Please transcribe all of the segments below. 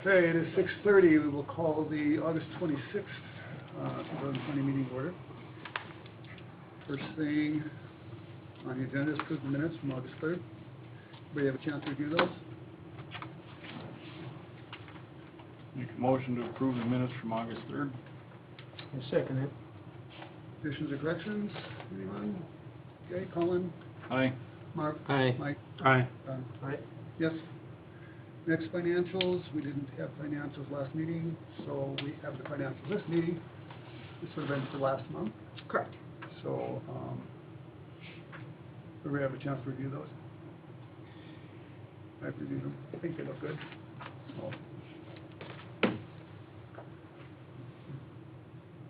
Okay, it is 6:30. We will call the August 26th, 2020 meeting order. First thing on the agenda is approve the minutes from August 3rd. Everybody have a chance to review those? Make a motion to approve the minutes from August 3rd. I second it. Additions or corrections? Anyone? Okay, Colin? Aye. Mark? Aye. Mike? Aye. Don? Aye. Yes. Next, financials. We didn't have financials last meeting, so we have the financials this meeting. This would have been for last month. Correct. So, everybody have a chance to review those? I've reviewed them. I think they look good. So,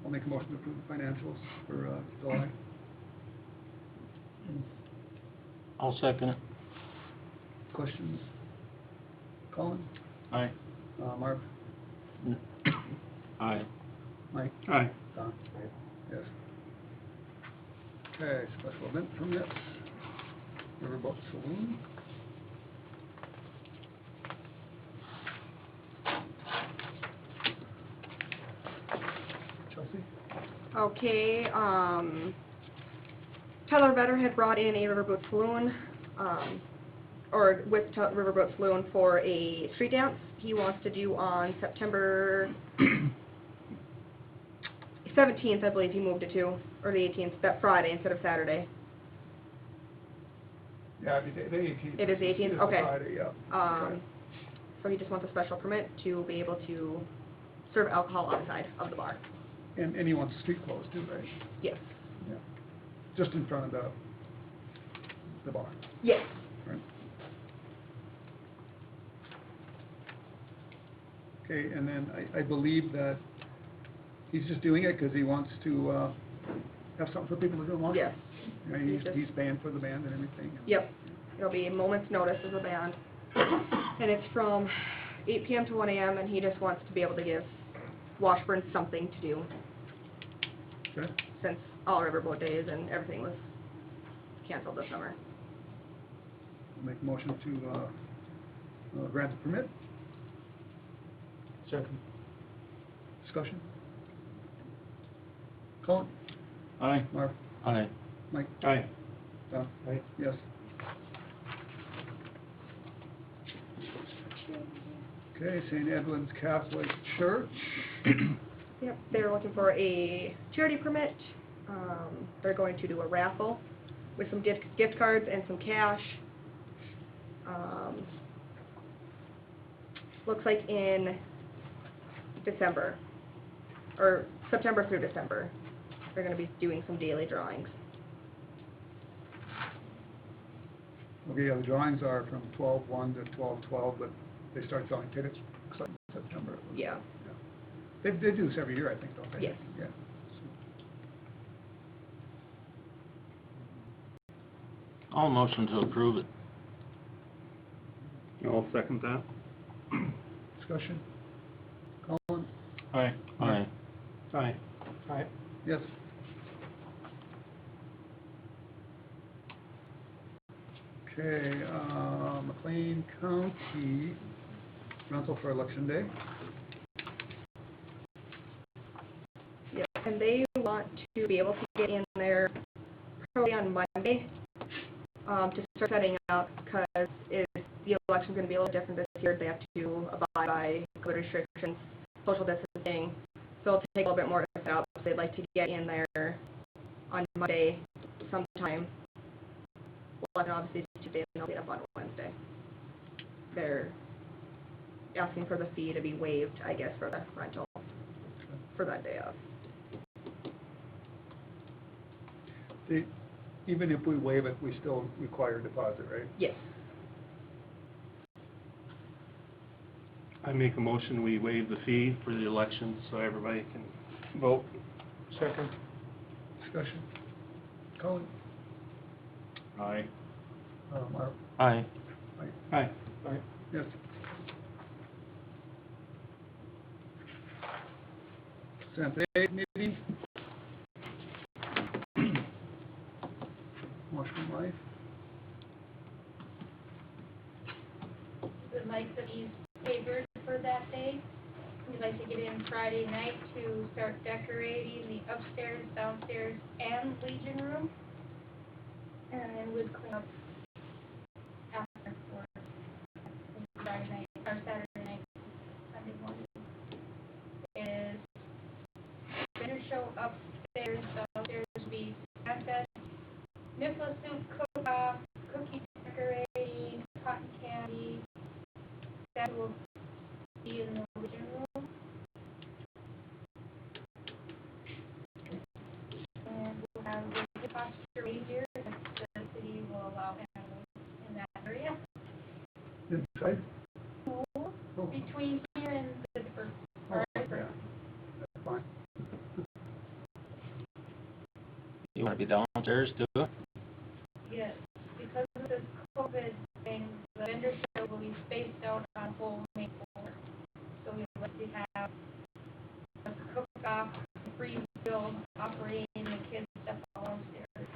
I'll make a motion to approve the financials for July. I'll second it. Questions? Colin? Aye. Mark? Aye. Mike? Aye. Don? Yes. Okay, special event permits. Riverboat Saloon. Chelsea? Okay, Tyler Vetter had brought in a Riverboat Saloon, or with Riverboat Saloon for a street dance he wants to do on September 17th, I believe he moved it to, or the 18th, that Friday instead of Saturday. Yeah, the 18th. It is the 18th? It's a Okay. Friday, yeah. Okay. So he just wants a special permit to be able to serve alcohol outside of the bar. And he wants street clothes too, right? Yes. Yeah. Just in front of the bar, Yes. right? Okay, and then I believe that he's just doing it because he wants to have something for people to do along. Yes. You know, he's paying for the band and everything. Yep. It'll be a moment's notice as a band. And it's from 8 p.m. to 1 a.m. and he just wants to be able to give Washburn something to do Okay. since all Riverboat days and everything was canceled this summer. I'll make a motion to grant the permit. Second. Discussion? Colin? Aye. Mark? Aye. Mike? Aye. Don? Aye. Yes. Okay, St. Edward's Catholic Church. Yep, they're looking for a charity permit. They're going to do a raffle with some gift cards and some cash. Looks like in December, or September through December, they're going to be doing some daily drawings. Okay, yeah, the drawings are from 12/1 to 12/12, but they start selling tickets in September. Yeah. They do this every year, I think, don't they? Yes. Yeah. I'll motion to approve it. I'll second that. Discussion? Colin? Aye. Aye. Aye. Aye. Yes. Okay, McLean County rental for Election Day. Yep, and they want to be able to get in there probably on Monday to start setting up, because the election's going to be a little different this year. They have to abide by COVID restrictions, social distancing, so it'll take a little bit more to set up. So they'd like to get in there on Monday sometime. Well, and obviously it's Tuesday, and they'll get up on Wednesday. They're asking for the fee to be waived, I guess, for the rental for that day of. Even if we waive it, we still require a deposit, right? Yes. I make a motion, we waive the fee for the election so everybody can vote. Second. Discussion? Colin? Aye. Mark? Aye. Mike? Aye. Aye. Yes. Santa Fe meeting? Washburn Life? Would like to be favored for that day. we'd like to get in Friday night to start decorating the upstairs, downstairs, and Legion room. And we'd clean up after for Friday night, or Saturday night, Sunday morning. Is vendor show upstairs, downstairs would be contest, Mifflin soup cook-off, cookie decorating, cotton candy. That will be in the living room. And we'll have the posture reindeer if the city will allow animals in that area. Inside? So, Oh, between here and the Dipper. oh, yeah, that's fine. You wanna be downstairs too? Yes, because of this COVID thing, the vendor show will be spaced out on a whole main floor. So we would like to have a cook-off, free meal operating, the kids stuff all downstairs.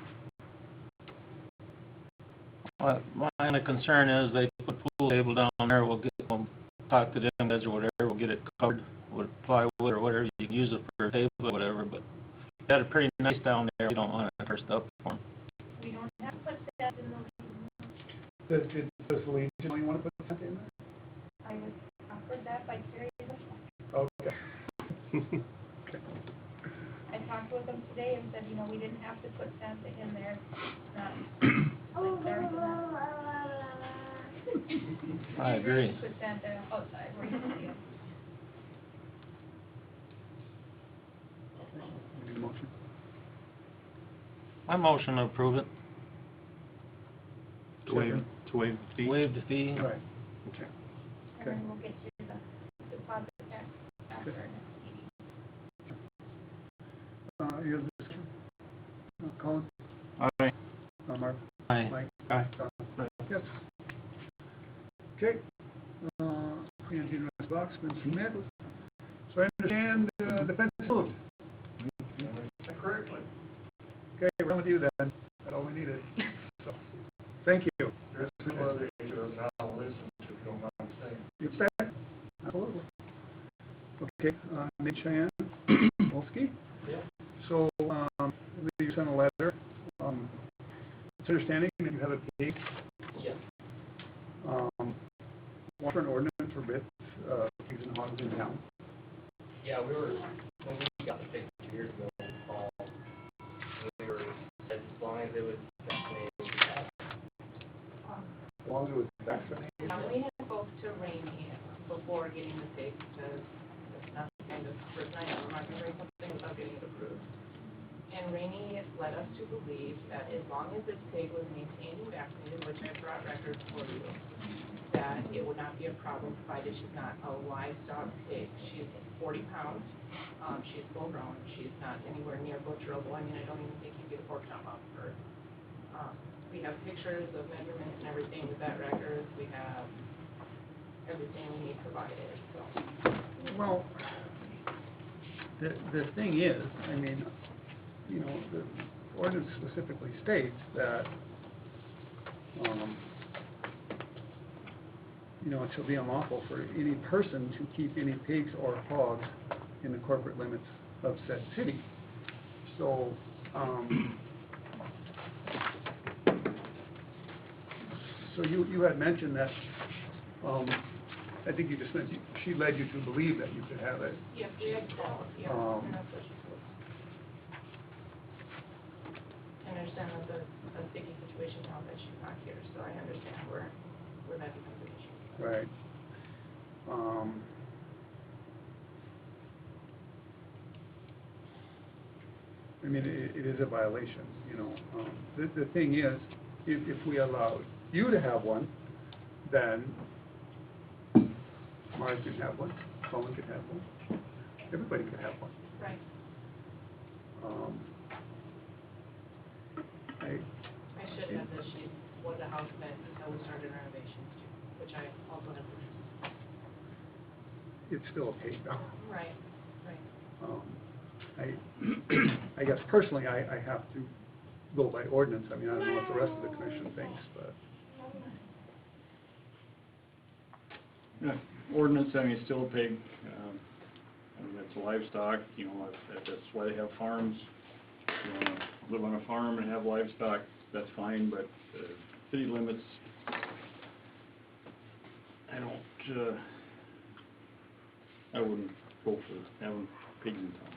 My only concern is they put a pool table down there, we'll talk to them guys or whatever, we'll get it covered with plywood or whatever, you can use it for a table or whatever, but got it pretty nice down there, we don't want it first up for them. We don't have to put that in the, Does the Legion, you want to put something in there? I was offered that by Terry. Okay. I talked with them today and said, we didn't have to put Santa in there, not like they're I agree. Put Santa outside where you can see him. Need a motion? My motion to approve it, To waive the fee? waive the fee. All right. Okay. And then we'll get you the deposit back after our next meeting. Any other discussion? Colin? Aye. Mark? Aye. Mike? Aye. Don? Yes. Okay. Angie box been submitted. So I understand the fence is moved. Correctly. Okay, we're done with you then. That's all we needed. So, thank you. There's two other issues now, listen, if you don't mind saying. You bet. Absolutely. Okay, Mitch Cheyenne, Wolski. Yeah. So, you sent a letter. It's understanding that you have a pig. Yeah. Want for an ordinance for bits, pigs and hogs in town. Yeah, when we got the fix 2 years ago, we were, as long as it was vaccinated, we could have it. As long as it was vaccinated. We had spoke to Rainey before getting the pig, because it's not the kind of person I am, I'm not gonna bring something without getting it approved. And Rainey led us to believe that as long as this pig was maintained and vaccinated, which I brought records for you, that it would not be a problem, provided she's not a livestock pig. She's 40 pounds, she's full grown, she's not anywhere near butcherable. I mean, I don't even think you get a pork chop off of her. We have pictures of measurements and everything, the vet records, we have everything we need provided, so. Well, the thing is, I mean, the ordinance specifically states that, it shall be unlawful for any person to keep any pigs or hogs in the corporate limits of said city. So, you had mentioned that, I think you just meant, she led you to believe that you could have it. Yes, we had called, yeah, Um, and that's what she told us. I understand that the sticky situation now that she's not here, so I understand where that becomes an issue. Right. I mean, it is a violation, The thing is, if we allow you to have one, then Mars can have one, Colin can have one, everybody can have one. Right. I should have that she was a house pet until we started renovations too, which I also have pictures. It's still a pig though. Right, right. I guess personally, I have to go by ordinance. I mean, I don't know what the rest of the commission thinks, but. Ordinance, I mean, it's still a pig. to livestock, you know, if that's why they have farms. If you wanna live on a farm and have livestock, that's fine, but, city limits, I wouldn't go for having pigs in town.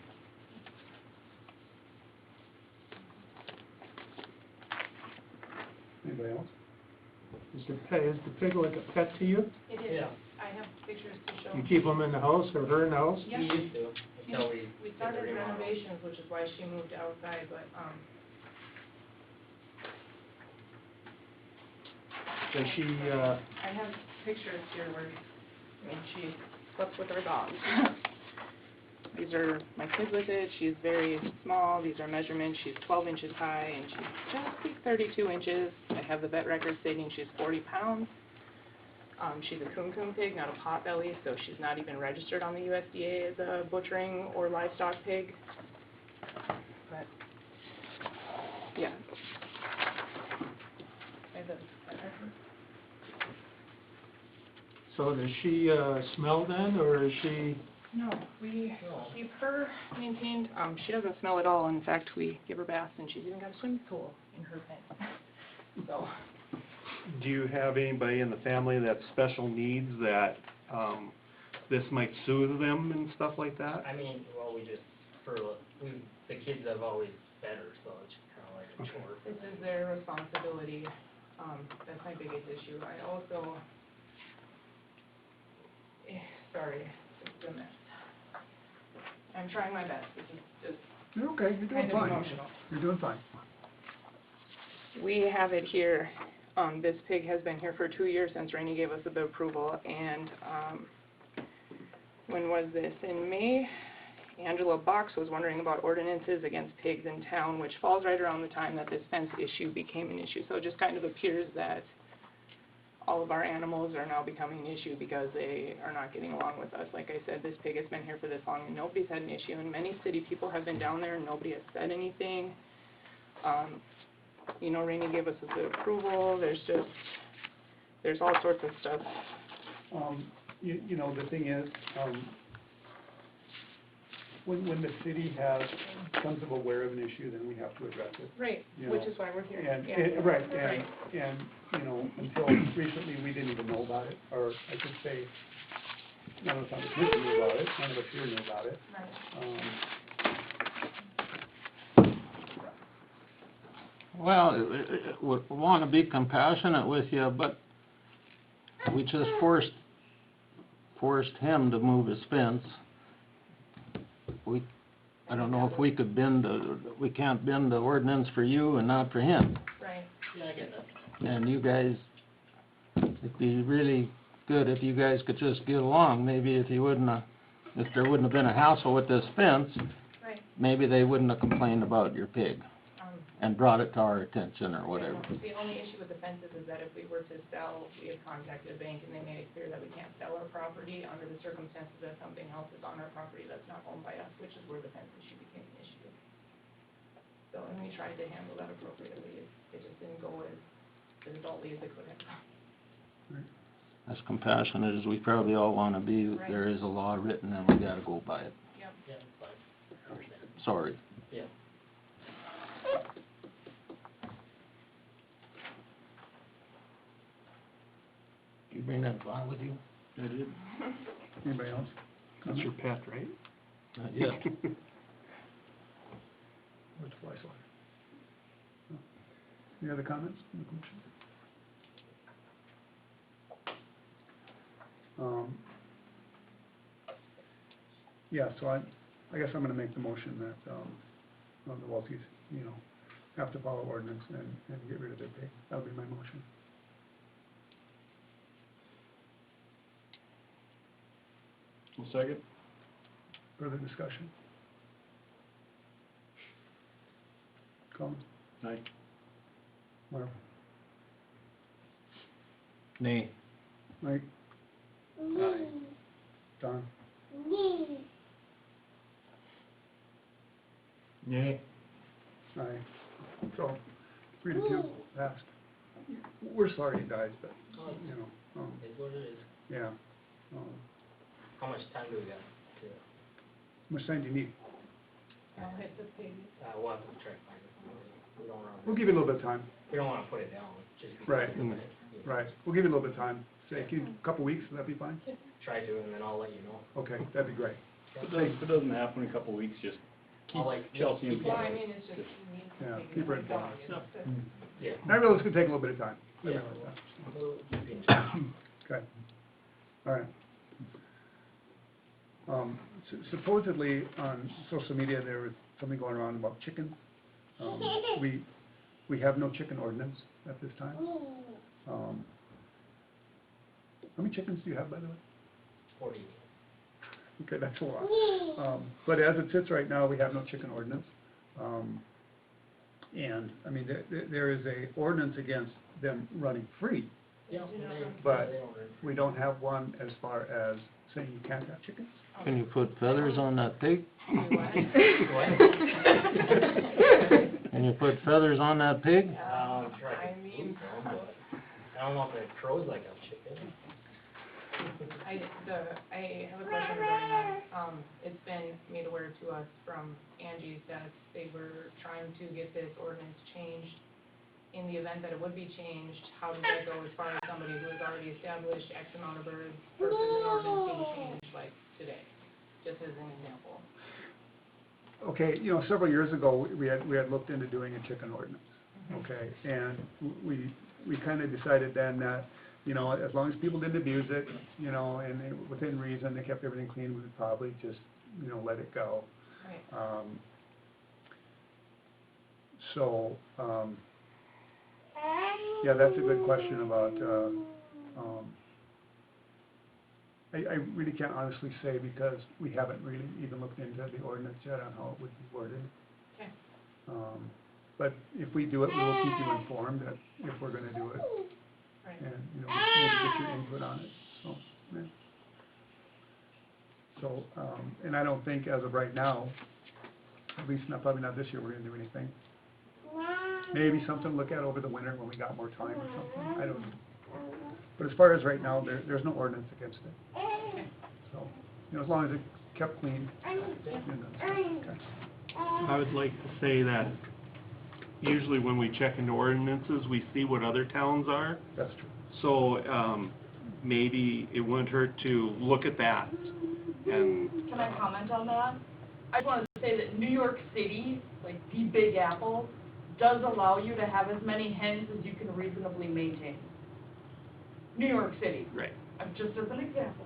Anybody else? Is the pig like a pet to you? It is. Yeah. I have pictures to show. You keep them in the house or her in the house? Yeah. We used to, until we We did the started remodel. renovations, which is why she moved outside, but, Does she, I have pictures here where, I mean, she slept with our dogs. These are my kids with it, she's very small, these are measurements, she's 12 inches high, and she's just 32 inches. I have the vet record stating she's 40 pounds. She's a coon pig, not a potbelly, so she's not even registered on the USDA as a butchering or livestock pig. But, yeah. I have so does she, smell then, or is she, No, we keep her maintained, she doesn't smell at all. In fact, we give her baths, and she's even got a swimming pool in her pen. So, Do you have anybody in the family that's special needs that, this might soothe them and stuff like that? I mean, well, the kids have always fed her, so it's kinda like a chore. this is their responsibility. That's my biggest issue. I also, sorry, it's a mess. I'm trying my best. This is just You're okay, you're doing kind of fine. emotional. You're doing fine. We have it here, this pig has been here for 2 years since Rainey gave us the approval, and, when was this? In May, Angela Box was wondering about ordinances against pigs in town, which falls right around the time that this fence issue became an issue. So it just kind of appears that all of our animals are now becoming an issue because they are not getting along with us. Like I said, this pig has been here for this long, and nobody's had an issue, and many city people have been down there, and nobody has said anything. You know, Rainey gave us the approval, there's all sorts of stuff. You know, the thing is, when the city becomes aware of an issue, then we have to address it. Right, You which know, is why we're here. And, Yeah. right, Right. and, you know, until recently, we didn't even know about it, or I should say, none of us on the commission knew about it, none of us here knew about it. Right. Well, we want to be compassionate with you, but we just forced him to move his fence. I don't know if we could we can't bend the ordinance for you and not for him. Right. Yeah, I get that. And you guys, it'd be really good if you guys could just get along. Maybe if there wouldn't have been a hassle with this fence, Right. maybe they wouldn't have complained about your pig and brought it to our attention or whatever. The only issue with the fences is that if we were to sell, we had contacted a bank and they made it clear that we can't sell our property under the circumstances that something else is on our property that's not owned by us, which is where the fence issue became an issue. So, and we tried to handle that appropriately, it just didn't go as adultly as it could have. As compassionate as we probably all want to be, Right. there is a law written and we gotta go by it. Yep. Yeah, it's fine. I understand. Sorry. Yeah. You bring that along with you? I did. Anybody else? That's your pet, right? Yeah. Where's the flashlight? No. Any other comments from the commission? Yeah, so I guess I'm gonna make the motion that, the Walties, you know, have to follow ordinance and get rid of their pig. That'll be my motion. One second. Further discussion? Colin? Aye. Marv? Nay. Mike? Aye. Don? Nay. Aye. So, 3-2, passed. We're sorry, you guys, but, you know, It's what it is. yeah. How much time do we got much time do you need? I'll hit the page. We'll have to try to find it. We don't wanna, We'll give you a little bit of time. we don't wanna put it down, just because. Right. of it, you know. Right, we'll give you a little bit of time. Say, a couple weeks, would that be fine? Try to, and then I'll let you know. Okay, that'd be great. If it doesn't happen in a couple of weeks, just keep I'll like- Chelsea keep informed. Well, I mean, it's just, you need to Yeah, take keep her it informed. down, it's just- Yeah. And I realize it's gonna take a little bit of time. I Yeah. realize that. We'll keep you in touch. Okay, all right. Supposedly on social media, there was something going around about chickens. We have no chicken ordinance at this time. How many chickens do you have, by the way? 40. Okay, that's a lot. But as it sits right now, we have no chicken ordinance. And, I mean, there is a ordinance against them running free. Yeah, But- they don't run. We don't have one as far as saying you can't have chickens. Can you put feathers on that pig? Can you put feathers on that pig? Try I to mean- move them, but I don't know if it crows like a chicken. I have a question regarding that. It's been made aware to us from Angie's that they were trying to get this ordinance changed. In the event that it would be changed, how does that go as far as somebody who has already established X amount of birds versus an ordinance being changed like today? Just as an example. Okay, several years ago, we had looked into doing a chicken ordinance, okay? And we kind of decided then that, as long as people didn't abuse it, and within reason, they kept everything clean, we would probably just, let it go. Right. Yeah, that's a good question about, I really can't honestly say because we haven't really even looked into the ordinance yet on how it would be worded. Okay. But if we do it, we will keep you informed that if we're gonna do it, Right. and, maybe get your input on it, so, yeah. So, and I don't think as of right now, at least not, probably not this year, we're gonna do anything. Maybe something to look at over the winter when we got more time or something, I don't know. But as far as right now, there's no ordinance against it. So, as long as it's kept clean, okay. I would like to say that usually when we check into ordinances, we see what other towns are. That's true. So, maybe it wouldn't hurt to look at that and, Can I comment on that? I just wanted to say that New York City, like the Big Apple, does allow you to have as many hens as you can reasonably maintain. New York City, right. just as an example.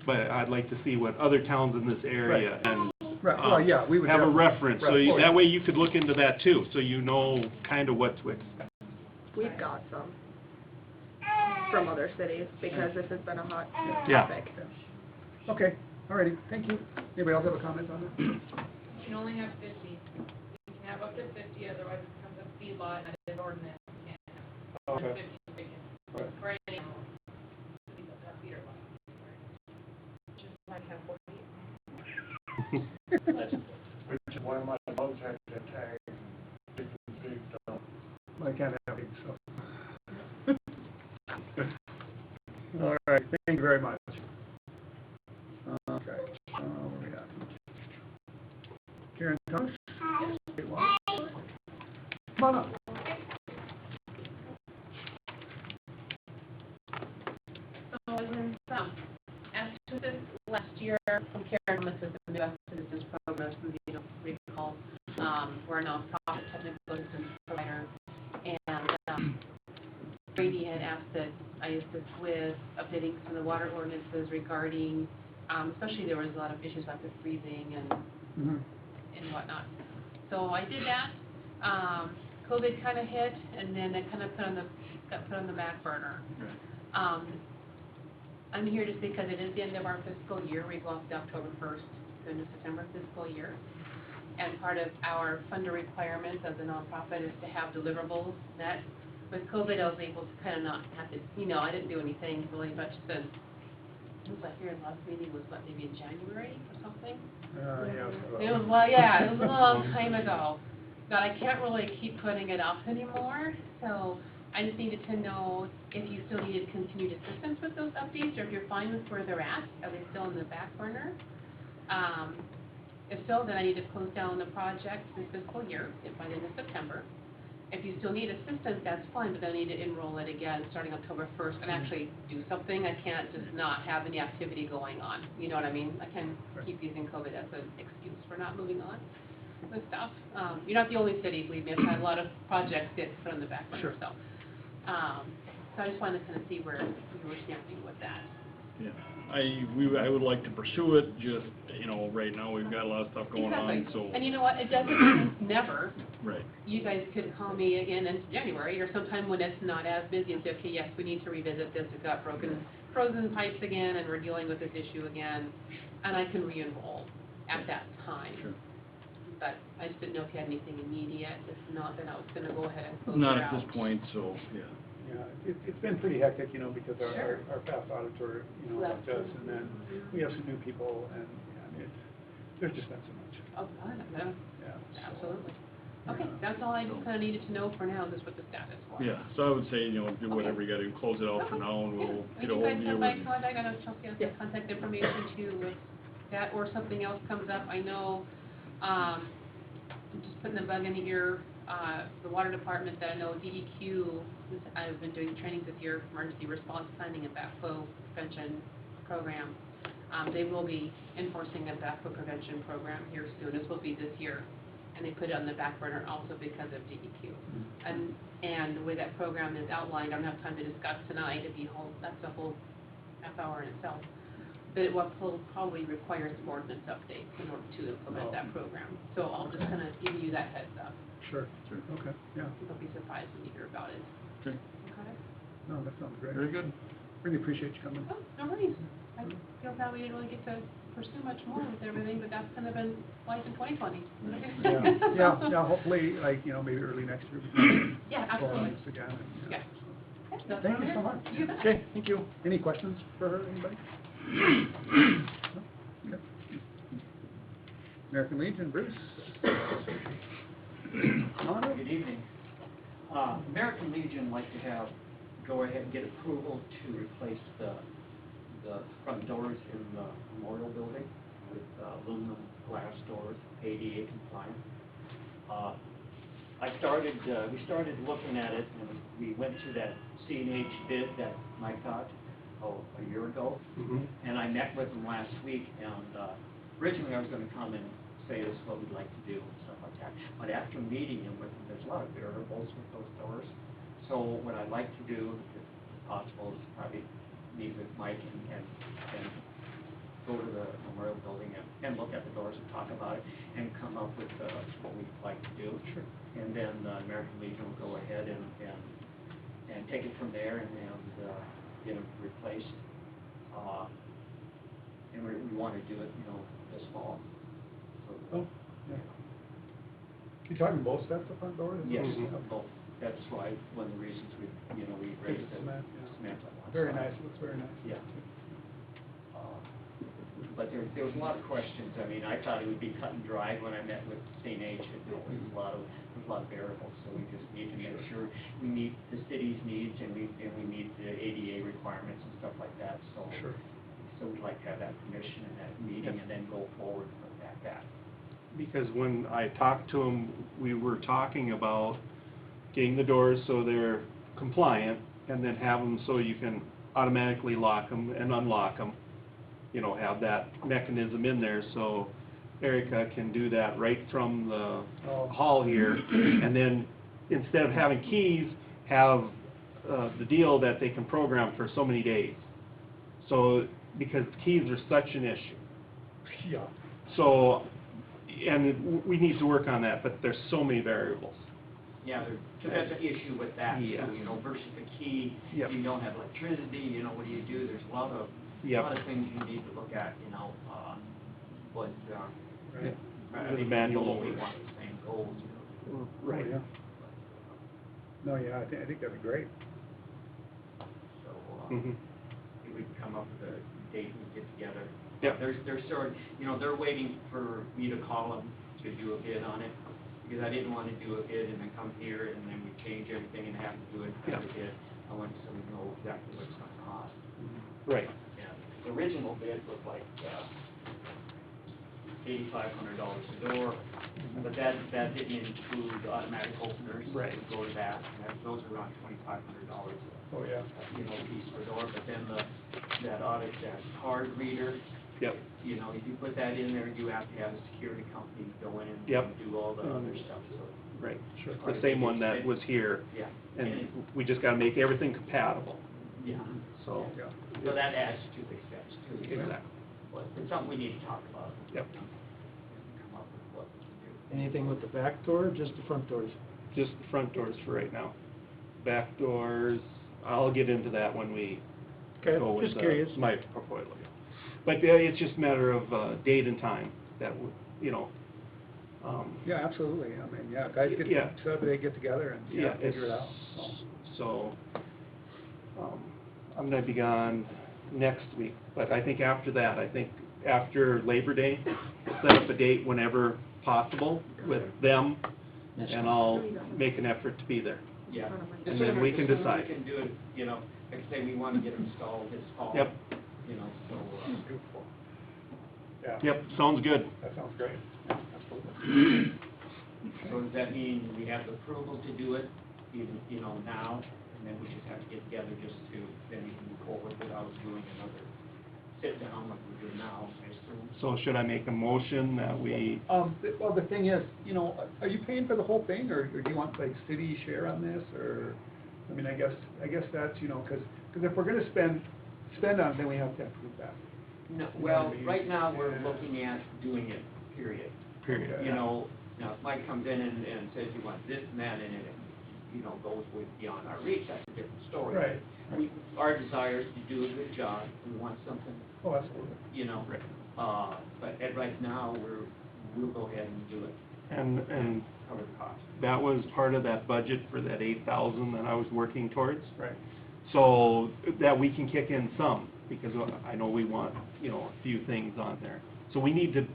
But I'd like to see what other towns in this area and Right, well, yeah, we would have a have- reference, so Right. that way you could look into that too, so you know kind of what to expect. We've got some from other cities, because this has been a hot Yeah. topic. Okay, all righty, thank you. Anybody else have a comment on that? You can only have 50. You can have up to 50, otherwise it becomes a feedlot and it is ordinance. You can't have more than Okay. 50 chickens. Right. For any animal. You don't have feeder lot. Just like have 40. Which is why my dogs have to tag, big, I can't have it, so. All right, thank you very much. Okay, where we at? Karen Thomas? Wait, what? Come on up. So as in some, asked to this last year from Karen Thomas with the Midwest Citizens Program, as you recall, we're a nonprofit technical assistance provider, and Brady had asked that I assist with updating some of the water ordinances regarding, especially there was a lot of issues like the freezing and Mhm. and whatnot. So I did that. COVID kind of hit, and then it kind of got put on the back burner. I'm here just because it is the end of our fiscal year. We've lost October 1st into September fiscal year. And part of our funder requirements as a nonprofit is to have deliverables met. With COVID, I was able to kind of not have to, I didn't do anything really much since, it was like your last meeting was what, maybe in January or something? Yeah. It was, well, yeah, it was a long time ago, but I can't really keep putting it off anymore, so I just needed to know if you still needed continued assistance with those updates, or if you're fine with where they're at, are they still in the back burner? fill, then I need to close down the project this fiscal year, by the end of September. If you still need assistance, that's fine, but then I need to enroll it again, starting October 1st, and actually do something. I can't just not have any activity going on, you know what I mean? I can keep using COVID as an excuse for not moving on with stuff. You're not the only city, believe me, I've had a lot of projects get put on the back burner, so. So I just wanted to kind of see where you were standing with that. Yeah, I would like to pursue it, just, you know, right now we've got a lot of stuff going on, Exactly. so. And you know what, it doesn't mean never. Right. You guys could call me again in January or sometime when it's not as busy and say, okay, yes, we need to revisit this, we've got frozen pipes again and we're dealing with this issue again, and I can re-enroll at that time. Sure. But I just didn't know if you had anything immediate. If not, then I was gonna go ahead and close it Not out. at this point, so, yeah. Yeah, it's been pretty hectic, you know, because our past auditor, you know, left us, and then we have some new people, and, yeah, there's just not so much. Oh, God, no, Yeah, so, absolutely. Okay, yeah. that's all I just kinda needed to know for now, just what the status was. Yeah, so I would say, you know, do whatever you gotta do, close it out for Okay. now, and we'll Yeah. get a hold of And you guys you. have my and- contact, I know Chelsea has the contact information too, with that, or something else comes up, I know, I'm just putting the bug in the ear, the water department, that I know DEQ, I've been doing trainings this year, emergency response planning and backflow prevention program. They will be enforcing a backflow prevention program here soon, this will be this year, and they put it on the back burner also because of DEQ. And the way that program is outlined, I don't have time to discuss tonight, that's a whole half hour in itself. But it will probably require some ordinance updates in order to implement that program. So I'll just kind of give you that heads up. Sure, okay, yeah, Don't be surprised when you hear about it. Okay, Okay? no, that sounds great. very good. Really appreciate you coming. Oh, no worries. I feel bad we didn't really get to pursue much more with everything, but that's kind of been life in 2020. Yeah, hopefully, like, you know, maybe early next year, we can Yeah, go on absolutely. this again, and, Yeah. so. Okay, that's Thank all you I so have. much. You bet. Okay, thank you. Any questions for her, anybody? No? Okay. American Legion, Bruce? Come on up. Good evening. American Legion like to go ahead and get approval to replace the front doors in the Memorial Building with aluminum glass doors, ADA compliant. We started looking at it, and we went to that C&H bid that Mike got, a year ago. Mhm. And I met with them last week, and originally I was gonna come and say this is what we'd like to do and stuff like that. But after meeting them with them, there's a lot of variables with those doors. So what I'd like to do, if possible, is probably meet with Mike and go to the Memorial Building and look at the doors and talk about it and come up with what we'd like to do. Sure. And then American Legion will go ahead and take it from there and get them replaced. And we want to do it, you know, this fall. So, Oh, yeah. You talking both sets of front doors? yes, Mhm. both. That's why, one of the reasons we raised the Cement, yeah. cement on one Very side. nice, looks very nice. Yeah. But there was a lot of questions. I mean, I thought it would be cut and dried when I met with St. H. There's a lot of variables, so we just need to make sure we meet the city's needs and we meet the ADA requirements and stuff like that, so. Sure. So we'd like to have that commission and that meeting and then go forward with that. Because when I talked to them, we were talking about getting the doors so they're compliant, and then have them so you can automatically lock them and unlock them. You know, have that mechanism in there, so Erica can do that right from the hall here, and then instead of having keys, have the deal that they can program for so many days. So, because keys are such an issue. Yeah. So, and we need to work on that, but there's so many variables. Yeah, that's an issue with that too, Yeah. you know, versus the key, Yep. you don't have electricity, you know, what do you do? There's a lot of things you need to look at, you know, but, Right. I The think manual. we want the same goals, you know. Right. Oh, yeah. No, yeah, I think that'd be great. So, Mhm. if we come up with a date and get together. Yep. They're sort of, you know, they're waiting for me to call them to do a bid on it, because I didn't want to do a bid and then come here and then we change everything and have to do it as a bid. I wanted so we know exactly what it's gonna cost. Right. Yeah, the original bid was like, $8,500 a door, but that didn't include automatic openers. Right. To go to that, and those are around $2,500. Oh, yeah. Piece per door, but then that card reader, Yep. if you put that in there, you have to have a security company go in and Yep. do all the other stuff, so. Right, sure. The same one that was here, Yeah. and we just gotta make everything compatible, Yeah, so. Yeah. so that adds to the expense too. Exactly. But it's something we need to talk about. Yep. Come up with what we can do. Anything with the back door, or just the front doors? Just the front doors for right now. Back doors, I'll get into that when we Okay, go with just curious. my portfolio. But it's just a matter of date and time that would, Yeah, absolutely. I mean, yeah, guys Yeah. they get together and, yeah, figure it out, so. So, I'm gonna be gone next week, but I think after that, after Labor Day, set up a date whenever possible with them, and I'll make an effort to be there. Yeah. And then we can decide. We can do it, like I say, we want to get them installed this fall. Yep. So, Beautiful. Yeah. Yep, sounds good. That sounds great. Yeah, absolutely. so does that mean we have the approval to do it, even, now, and then we just have to get together just to, then we can move forward without doing another sit down like we're doing now, I assume? So should I make a motion that we, Well, the thing is, are you paying for the whole thing, or do you want, like, city share on this, or, I mean, I guess that's, because if we're gonna spend on it, then we have to approve that. No, well, right now, we're looking at doing it, period. period? Now, if Mike comes in and says he wants this and that, and it, goes with beyond our reach, that's a different story. Right. Our desire is to do a good job, we want something, Oh, absolutely. but right now, we'll go ahead and do it, And cover the cost. that was part of that budget for that 8,000 that I was working towards. Right. So that we can kick in some, because I know we want, a few things on there. So we need to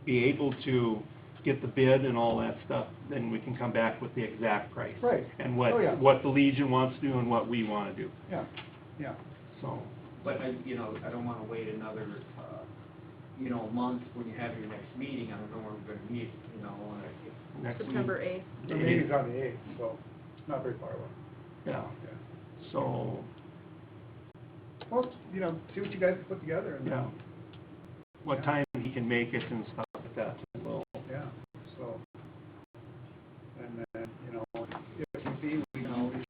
be able to get the bid and all that stuff, then we can come back with the exact price. Right. And Oh, yeah. what the Legion wants to do and what we want to do, Yeah, yeah. so. But I don't wanna wait another, month when you have your next meeting, I don't know where we're gonna meet, Next week. September 8th. The meeting's on the 8th, so it's not very far away. Yeah, Yeah. so, Well, see what you guys put together and, yeah. What time he can make it and stuff like that, so. yeah, so. And then, if you be, we can always,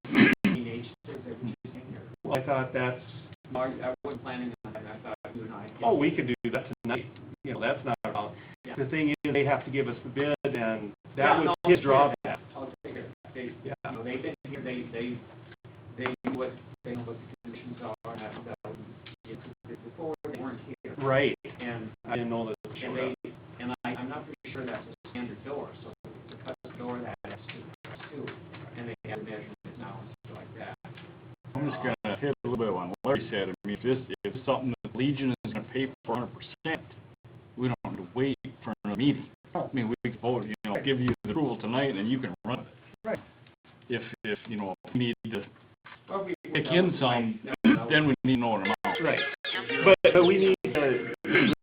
teenage, is everything, or? Well, I thought that's, I wasn't planning on that, I thought you and I. oh, we could do that tonight, that's not a problem. Yeah. The thing is, they have to give us the bid, and Yeah, that was no, his drawback. I'll take it. Yeah. They've been here, they know what the conditions are, and before they weren't here. Right, And, I didn't know that. I'm not pretty sure that's a standard door, so it's a custom door that has to, and they have measurements now and stuff like that. I'm just gonna hit a little bit on what Larry said. I mean, if it's something that Legion is gonna pay for 100%, we don't have to wait for another meeting. I mean, we can vote, give you the approval tonight, and you can run it. right. If we need to Well, kick in some, then we need to know an amount. Right, but we need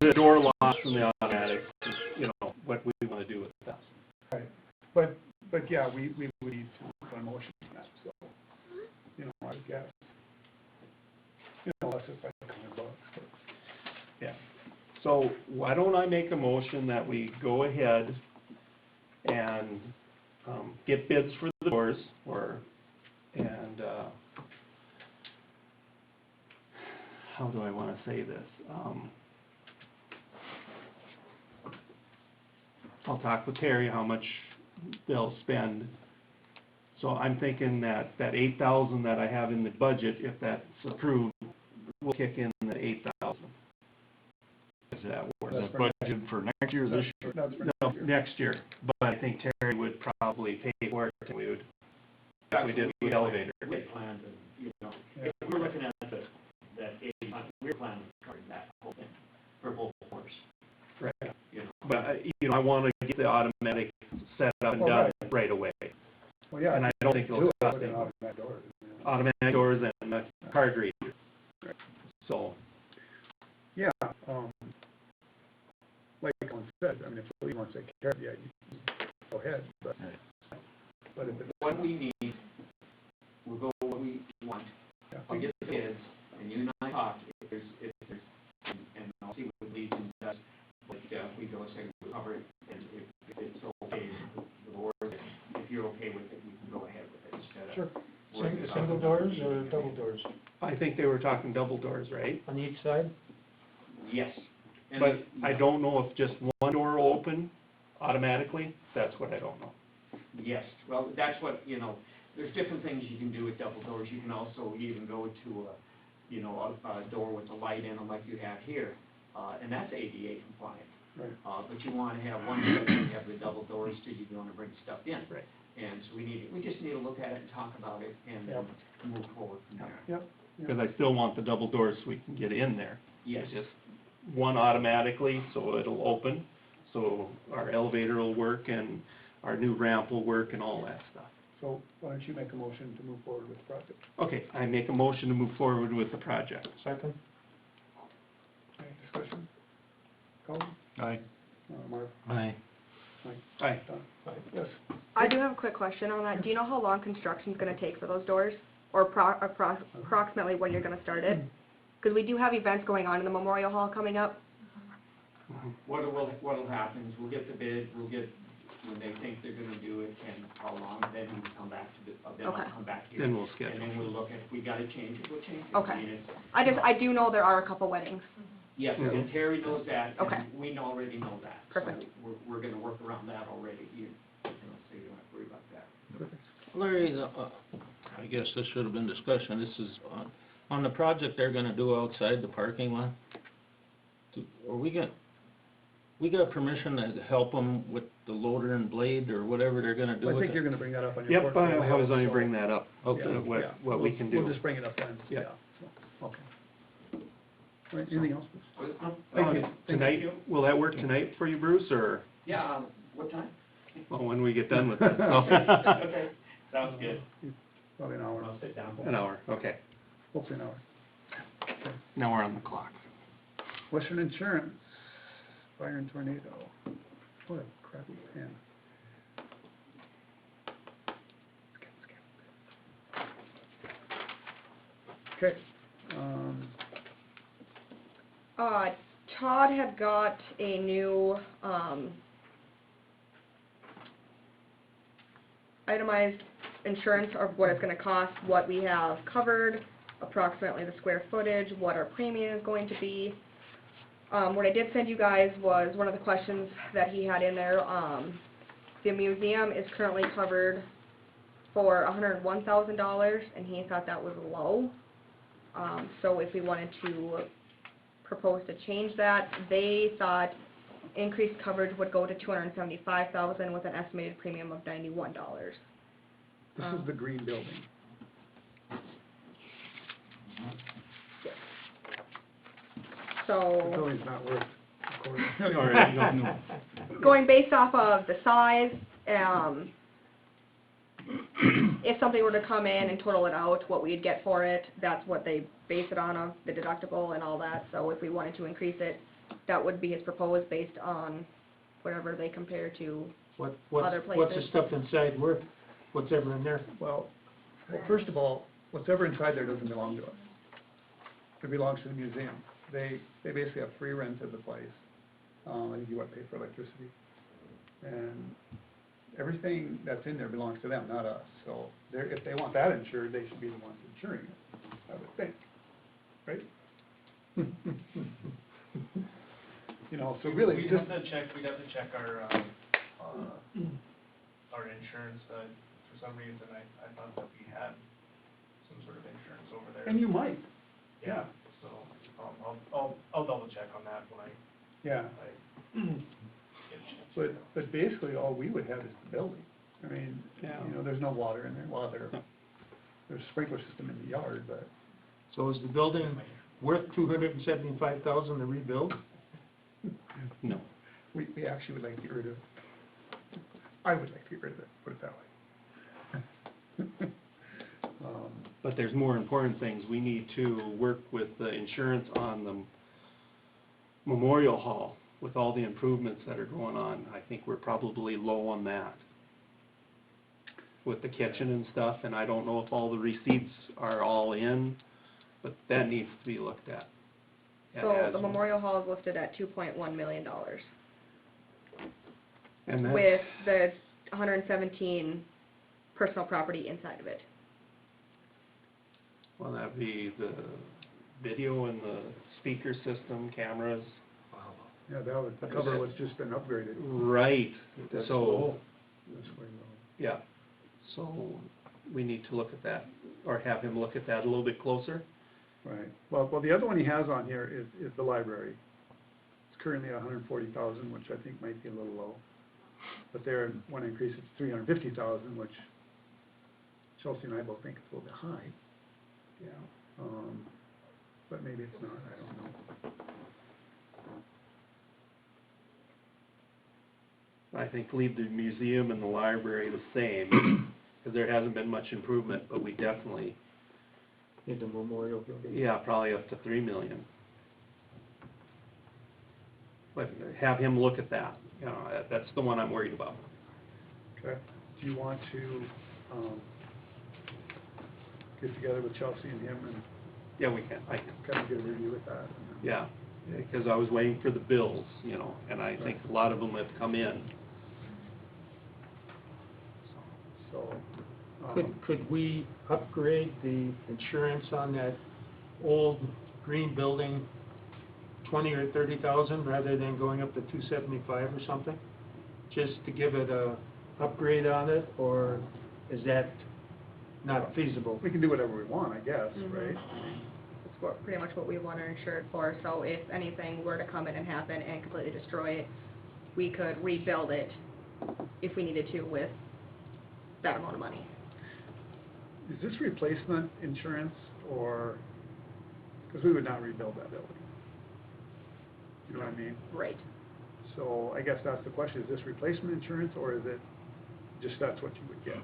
the door locks and the automatics, what we want to do with that. Right. But yeah, we would need to put a motion on that, so, I guess. Unless it's like $100 bucks. Yeah. So why don't I make a motion that we go ahead and get bids for the doors, and how do I want to say this? I'll talk with Terry how much they'll spend. So I'm thinking that 8,000 that I have in the budget, if that's approved, we'll kick in the 8,000. Is that work? The budget for next year, this year? That's for No, next year. next year, but I think Terry would probably pay for it, and we would, if we did the elevator. We planned, if we're looking at that 80, we're planning on covering that whole thing for both floors. Right. But, I want to get the automatic set up and done right away. Well, yeah. And I don't think it'll do it, cost put it anything. out that door. Automatic doors and a card reader. So, Yeah, said, I mean, if you want to take care of it, yeah, you go ahead, but if it's. What we need, we'll go what we want. Yeah. We get the bids, and you and I talk, if there's, and I'll see what Legion does, but, we go say we cover it, and if it's okay, the board, if you're okay with it, we can go ahead with it instead of. Sure. worrying about Single it. doors or double doors? I think they were talking double doors, right? On each side? Yes. And But you I know, don't know if just one door will open automatically, that's what I don't know. Yes, well, that's what, you know, there's different things you can do with double doors. You can also even go to a door with a light in them like you have here, and that's ADA compliant. Right. But you want to have one that you have the double doors too, you want to bring stuff in. Right. And so we just need to look at it and talk about it and Yep. move forward from there. Yep. Because I still want the double doors so we can get in there. Yes. It's just one automatically, so it'll open, so our elevator will work and our new ramp will work and all that stuff. So why don't you make a motion to move forward with the project? Okay, I make a motion to move forward with the project. Second? Any discussion? Colin? Aye. Mark? Aye. Mike? Aye. Don? Aye. Yes. I do have a quick question on that. Do you know how long construction's gonna take for those doors? Or approximately when you're gonna start it? Because we do have events going on in the Memorial Hall coming up. What'll happen is we'll get the bid, we'll get, when they think they're gonna do it and how long, then we'll come back to then I'll Okay. come back here. Then we'll And schedule. then we'll look at, if we gotta change it, we'll change it. Okay. I mean, it's- I do know there are a couple weddings. Yes, Mhm. and Terry knows that, Okay. and we already know that. Perfect. So we're gonna work around that already, so you don't have to worry about that. Larry, I guess this should have been discussion, this is on the project they're gonna do outside the parking lot. We got permission to help them with the loader and blade or whatever they're gonna do I with think you're it? gonna bring that up on your Yep, portfolio. I was going to so- bring that up, Okay. Yeah, what yeah. we We'll- can do. We'll just bring it up then, Yeah. yeah, so, okay. All right, anything else? Thank you. Thank Tonight, you. will that work tonight for you, Bruce, or Yeah, what time? when we get done with it? Okay, sounds good. Probably an hour, I'll sit down. An hour, okay. hopefully an hour. Okay. Now we're on the clock. Western Insurance, fire and tornado. What a crappy pen. Okay, Todd had got a new, itemized insurance of what it's gonna cost, what we have covered, approximately the square footage, what our premium is going to be. What I did send you guys was one of the questions that he had in there. The museum is currently covered for $101,000, and he thought that was low. So if we wanted to propose to change that, they thought increased coverage would go to $275,000 with an estimated premium of $91. this is the green building. The So, building's not worth a quarter. All right, no. going based off of the size, if something were to come in and total it out, what we'd get for it, that's what they base it on, the deductible and all that. So if we wanted to increase it, that would be his proposed based on whatever they compare to. What's Other the places. stuff inside worth? What's ever in there? Well, first of all, whatever inside there doesn't belong to us. It belongs to the museum. They basically have free rent of the place. I think you want to pay for electricity. And everything that's in there belongs to them, not us. So if they want that insured, they should be the ones insuring it, I would think, right? You know, so really, We'd just, have to check our insurance, for some reason, I thought that we had some sort of insurance over there. and you might, yeah, So, I'll double check on that when yeah. I get a chance. But basically, all we would have is the building. I mean, Yeah. you know, there's no water in there. Well, there's a sprinkler system in the yard, but So is the building worth $275,000 to rebuild? No. we actually would like to get rid of it. I would like to get rid of it, put it that way. But there's more important things. We need to work with the insurance on the Memorial Hall with all the improvements that are going on, I think we're probably low on that. With the kitchen and stuff, and I don't know if all the receipts are all in, but that needs to be looked at. So As- the Memorial Hall is listed at $2.1 million, and that's- with the 117 personal property inside of it. Well, that'd be the video and the speaker system, cameras. Yeah, the cover was just been upgraded. Right, That's so, low. That's way low. yeah, so we need to look at that, or have him look at that a little bit closer. Right. Well, the other one he has on here is the library. It's currently $140,000, which I think might be a little low. But they want to increase it to $350,000, which Chelsea and I both think it's a little bit high. Yeah. But maybe it's not, I don't know. I think leave the museum and the library the same, because there hasn't been much improvement, but we definitely, In the memorial building. yeah, probably up to 3 million. But have him look at that, you know, that's the one I'm worried about. Okay. Do you want to get together with Chelsea and him and Yeah, we can, I can, kind of get a review with that? yeah, because I was waiting for the bills, you know, and I think a lot of them have come in. So, Could we upgrade the insurance on that old green building 20 or 30,000 rather than going up to 275 or something? Just to give it a upgrade on it, or is that not feasible? we can do whatever we want, I guess, Mhm. right? That's pretty much what we want to insure it for, so if anything were to come in and happen and completely destroy it, we could rebuild it if we needed to with that amount of money. Is this replacement insurance, or, because we would not rebuild that building? You know what I mean? Right. So I guess that's the question, is this replacement insurance, or is it just that's what you would get?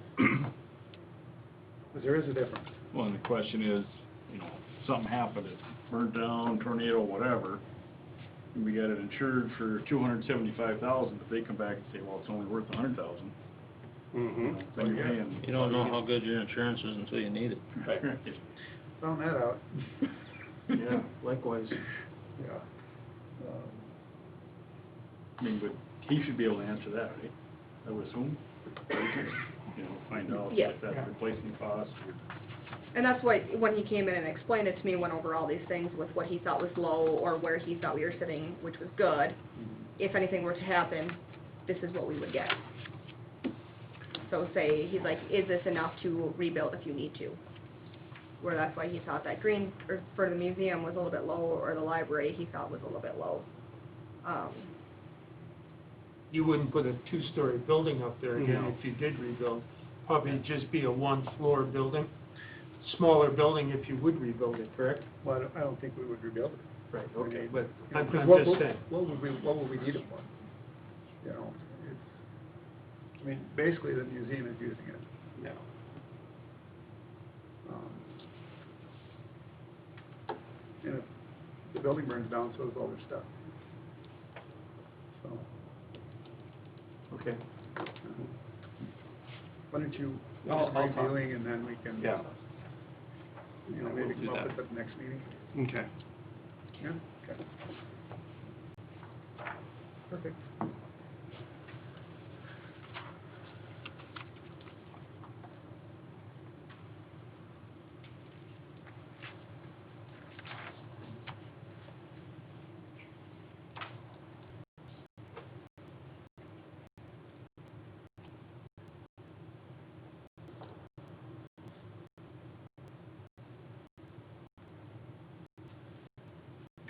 Because there is a difference. Well, and the question is, you know, something happened, it burned down, tornado, whatever, and we got it insured for $275,000, but they come back and say, well, it's only worth $100,000. Mm-hmm. Then you're paying. You don't know how good your insurance is until you need it. Right. Found that out. Yeah, likewise. Yeah. I mean, but he should be able to answer that, right? I would assume. You know, find out Yeah. if that's replacement cost or. And that's why, when he came in and explained it to me, went over all these things with what he thought was low or where he thought we were sitting, which was good. If anything were to happen, this is what we would get. So say, he's like, is this enough to rebuild if you need to? Where that's why he thought that green, or for the museum was a little bit low, or the library he thought was a little bit low. You wouldn't put a two-story building up there again No. if you did rebuild. Probably just be a one-floor building, smaller building if you would rebuild it, correct? Well, I don't think we would rebuild it. Right, I okay, mean, but you know, I'm 'cause just saying. What would we need it for? You know, it's, I mean, basically the museum is using it. Yeah. And if the building burns down, so does all their stuff. So, Okay. why don't you, I'll talk. reviewing, and then we can, Yeah. you know, We'll maybe do come up that. with it at the next meeting. Okay. Yeah, okay. Perfect.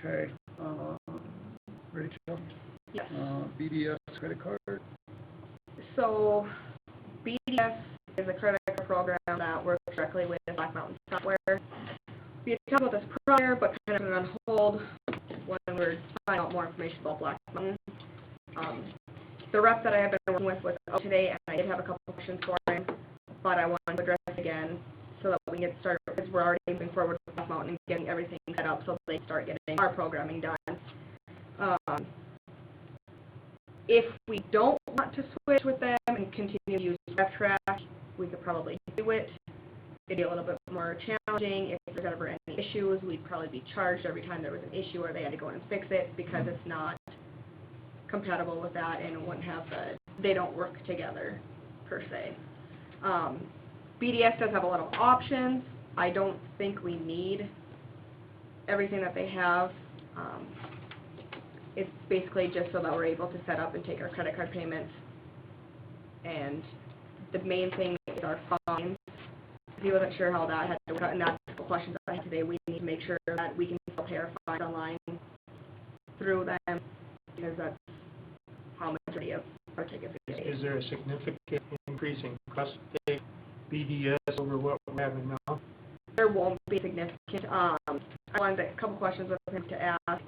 Okay, Rachel, Yes. BDS credit card, So, BDS is a credit card program that works directly with Black Mountain Software. We had talked about this prior, but kind of put it on hold when we were finding out more information about Black Mountain. The rep that I have been working with out today, and I did have a couple of questions for him, but I wanted to address it again so that we can get started, because we're already moving forward with Black Mountain and getting everything set up so they start getting our programming done. If we don't want to switch with them and continue to use RevTrak, we could probably do it. It'd be a little bit more challenging. If there's ever any issues, we'd probably be charged every time there was an issue or they had to go in and fix it because it's not compatible with that and it wouldn't have they don't work together per se. BDS does have a lot of options. I don't think we need everything that they have. It's basically just so that we're able to set up and take our credit card payments. And the main thing is our fines. If you wasn't sure how that had to work out, and that's the questions I had today, we need to make sure that we can still pay our fines online through them, because that's how majority of our tickets are paid. Is there a significant increase in cost to take BDS over what we're having now? There won't be significant. I wanted a couple questions with him to ask.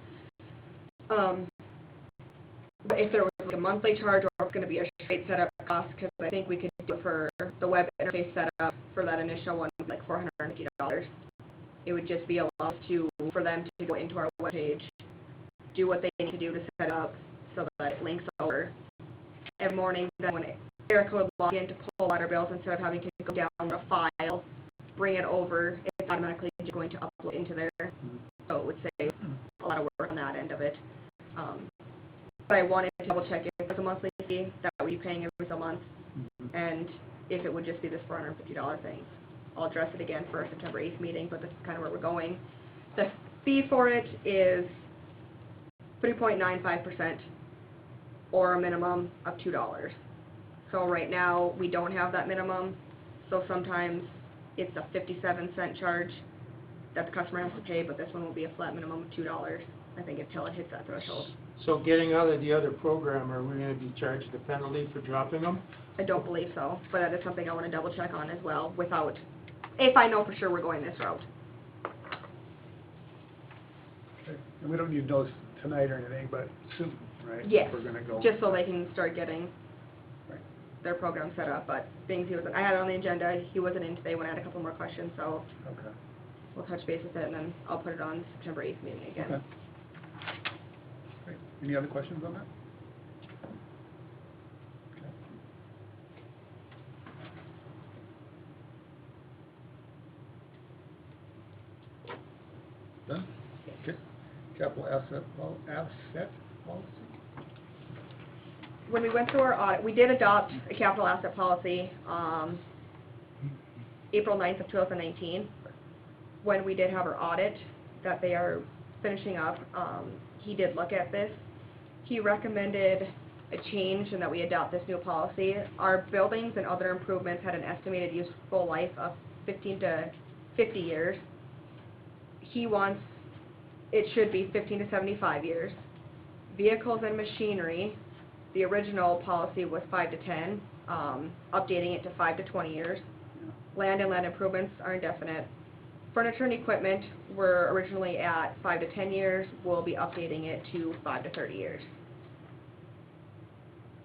But if there was like a monthly charge or if it's going to be a straight setup cost, because I think we could do it for the web interface setup for that initial one, like $450. It would just be allowed for them to go into our web page, do what they need to do to set it up so that it links over. Every morning, then when Erica would log in to pull water bills, instead of having to go download a file, bring it over, it's automatically going to upload into there. So it would save a lot of work on that end of it. But I wanted to double check if it was a monthly fee that we'd be paying every so month, and if it would just be this $450 thing. I'll address it again for our September 8th meeting, but this is kind of where we're going. The fee for it is 3.95% or a minimum of $2. So right now, we don't have that minimum, so sometimes it's a 57-cent charge that the customer has to pay, but this one will be a flat minimum of $2, I think, until it hits that threshold. So getting out of the other program, are we going to be charged a penalty for dropping them? I don't believe so, but that is something I want to double check on as well, if I know for sure we're going this route. Okay. And we don't need those tonight or anything, but soon, right? Yes, We're gonna go. just so they can start getting Right. their program set up, but I had it on the agenda, he wasn't in today when I had a couple more questions, so Okay. we'll touch base with it, and then I'll put it on September 8th meeting again. Okay. Great. Any other questions on that? Okay. Done? Okay. Capital asset policy? When we went through our audit, we did adopt a capital asset policy, April 9th of 2019. When we did have our audit that they are finishing up, he did look at this. He recommended a change and that we adopt this new policy. Our buildings and other improvements had an estimated useful life of 15 to 50 years. He wants, it should be 15 to 75 years. Vehicles and machinery, the original policy was 5 to 10, updating it to 5 to 20 years. Land and land improvements are indefinite. Furniture and equipment were originally at 5 to 10 years. We'll be updating it to 5 to 30 years.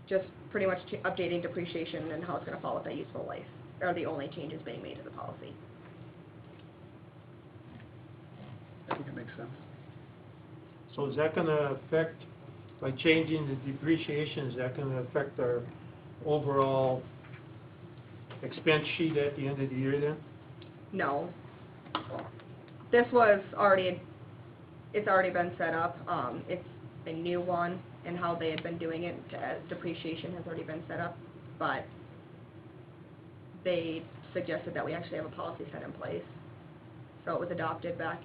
Just pretty much updating depreciation and how it's going to fall with that useful life are the only changes being made to the policy. I think it makes sense. So is that going to affect, by changing the depreciation, is that going to affect our overall expense sheet at the end of the year then? No. This was already, it's already been set up. It's a new one, and how they had been doing it, depreciation has already been set up, but they suggested that we actually have a policy set in place. So it was adopted back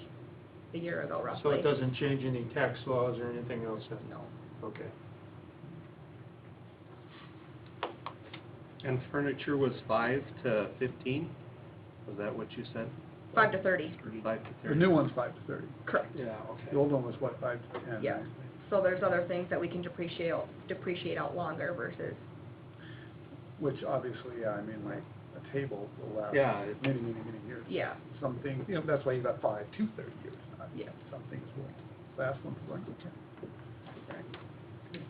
a year ago, roughly. So it doesn't change any tax laws or anything else then? No. Okay. And furniture was 5 to 15? Was that what you said? 5 to 30. 5 to 30? The new one's 5 to 30. Correct. Yeah, The okay. old one was what, 5 to 10? Yeah. right? So there's other things that we can depreciate out longer versus, Which obviously, yeah, I mean, like, a table will last Yeah, many years. yeah. Some things, you know, that's why you got 5 to 30 years. Yeah. Some things will last one for like a term.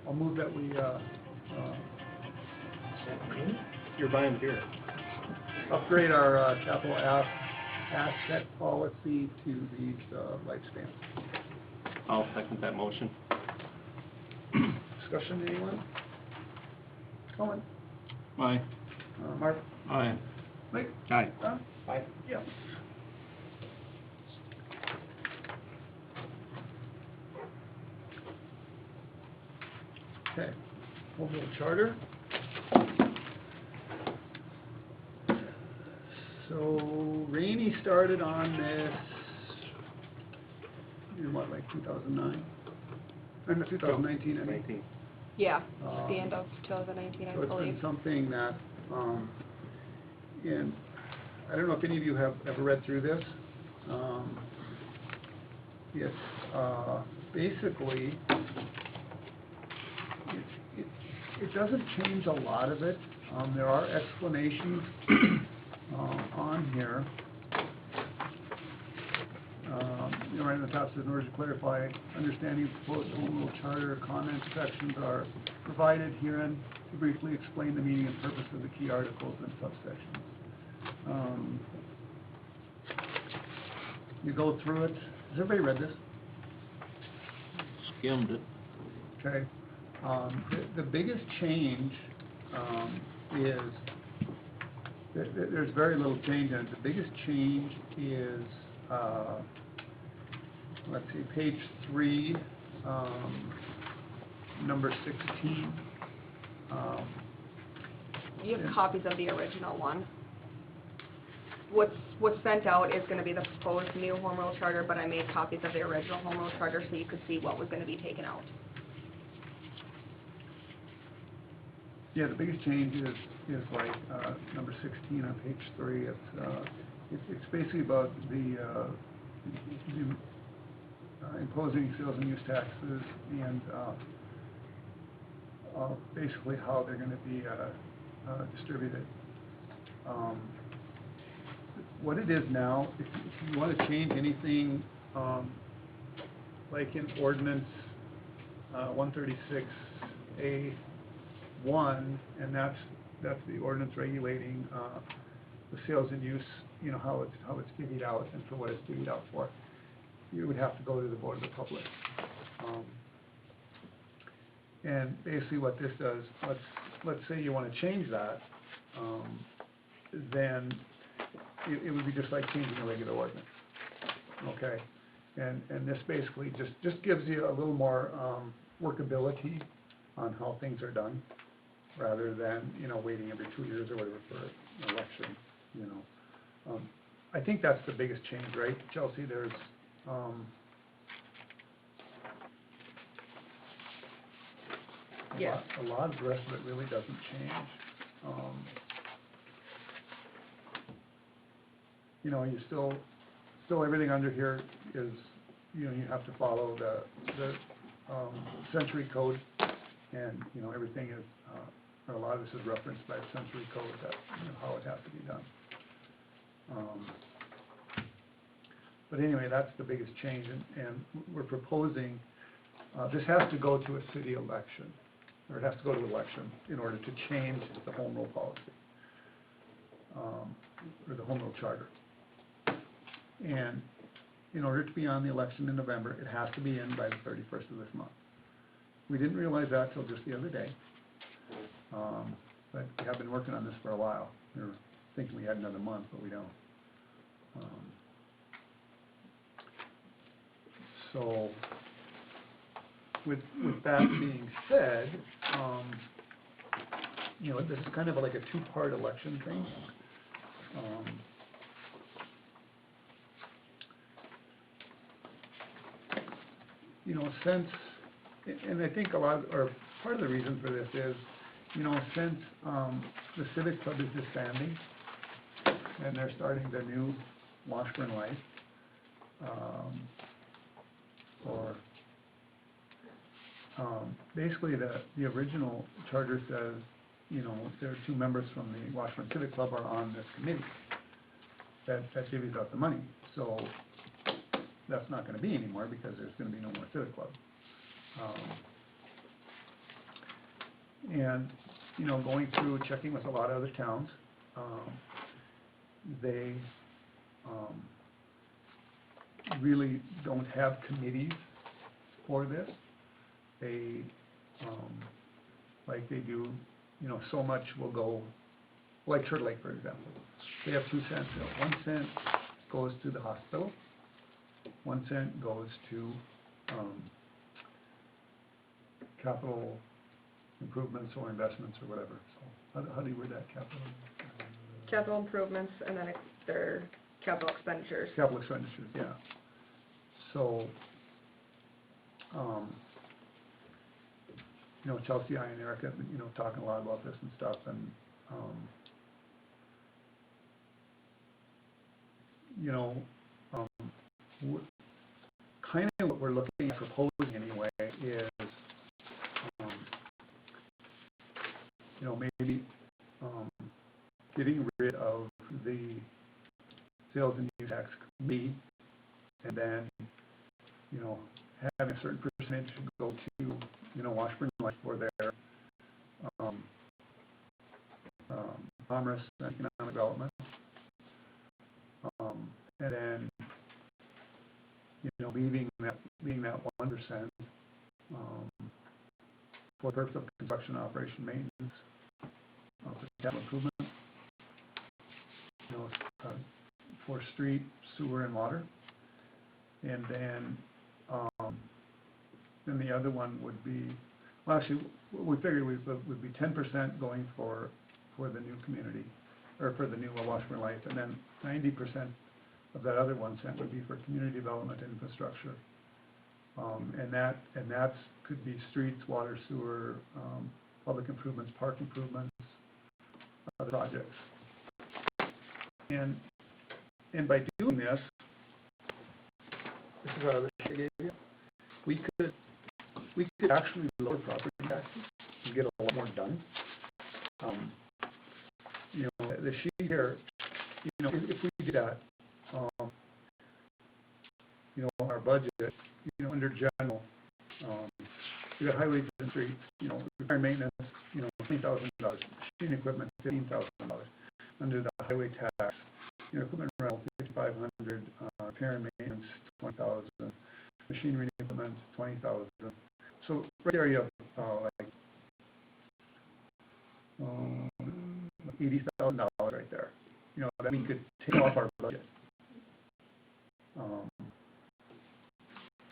I'll move that we, You're buying beer. upgrade our capital asset policy to these lifespans. I'll second that motion. Discussion, anyone? Colin? Aye. Mark? Aye. Mike? Aye. Don? Aye. Yeah. Okay, home rule charter. So Rainey started on this in what, like 2009? Or no, 2019, I mean. 19. Yeah, the end of 2019, I So it's believe. been something that, and I don't know if any of you have ever read through this. It's, basically, it doesn't change a lot of it. There are explanations, on here. You know, right in the top says, in order to clarify, understanding proposed home rule charter, comment sections are provided herein to briefly explain the meaning and purpose of the key articles and subsections. You go through it. Has everybody read this? Skimmed it. Okay. The biggest change is, there's very little change in it. The biggest change is, let's see, page 3, number 16. You have copies of the original one. What's sent out is gonna be the proposed new home rule charter, but I made copies of the original home rule charter so you could see what was gonna be taken out. Yeah, the biggest change is like, number 16 on page 3. It's basically about the imposing sales and use taxes and, basically how they're gonna be, distributed. What it is now, if you wanna change anything, like in ordinance, 136A1, and that's the ordinance regulating, the sales and use, you know, how it's divvied out and for what it's divvied out for. You would have to go to the Board of the Public. And basically what this does, let's say you want to change that, then it would be just like changing a regular ordinance, okay? And this basically just gives you a little more workability on how things are done, rather than, you know, waiting every 2 years or whatever for an election, you know. I think that's the biggest change, right, Chelsea? There's, Yes. a lot of the rest of it really doesn't change. You know, you still everything under here is, you know, you have to follow the century code, and, you know, everything is, or a lot of this is referenced by the century code, that, you know, how it has to be done. But anyway, that's the biggest change, and we're proposing, this has to go to a city election, or it has to go to election in order to change the home rule policy, or the home rule charter. And in order to be on the election in November, it has to be in by the 31st of this month. We didn't realize that till just the other day, but we have been working on this for a while. We were thinking we had another month, but we don't. So, with that being said, you know, this is kind of like a two-part election thing. You know, since, and I think a lot, or part of the reason for this is, you know, since the Civic Club is disbanding, and they're starting their new Washburn Life, basically the original charter says, you know, there are 2 members from the Washburn Civic Club are on this committee that divvies out the money. So that's not going to be anymore, because there's going to be no more Civic Club. And, you know, going through, checking with a lot of other towns, they really don't have committees for this. They, like they do, you know, so much will go, like Turtle Lake, for example. They have 2 cents, 1 cent goes to the hospital, 1 cent goes to, capital improvements or investments or whatever, so, how do you word that, capital? Capital improvements, and then their capital expenditures. Capital expenditures, yeah. So, you know, Chelsea, I and Eric have been, you know, talking a lot about this and stuff, and, you know, kind of what we're looking at proposing anyway is, you know, maybe, getting rid of the sales and use tax committee, and then, you know, having a certain percentage go to, you know, Washburn Light for their, commerce and economic development. And then, you know, leaving that 1%, for the purpose of construction, operation, maintenance, for capital improvement, you know, for street, sewer, and water. And then, then the other one would be, well, actually, we figured would be 10% going for the new community, or for the new Washburn Light, and then 90% of that other 1 cent would be for community development and infrastructure. And that's could be streets, water, sewer, public improvements, park improvements, other projects. And by doing this is what I gave you. We could actually lower property taxes and get a lot more done. You know, the sheet here, you know, if we did that, you know, our budget, you know, under general, we got highways and streets, you know, repair and maintenance, you know, $20,000, machine equipment, $15,000. Under the highway tax, you know, equipment rental, $5,500, repair and maintenance, $20,000, machinery and equipment, $20,000. So right there you have, like, $80,000 right there, you know, that we could take off our budget.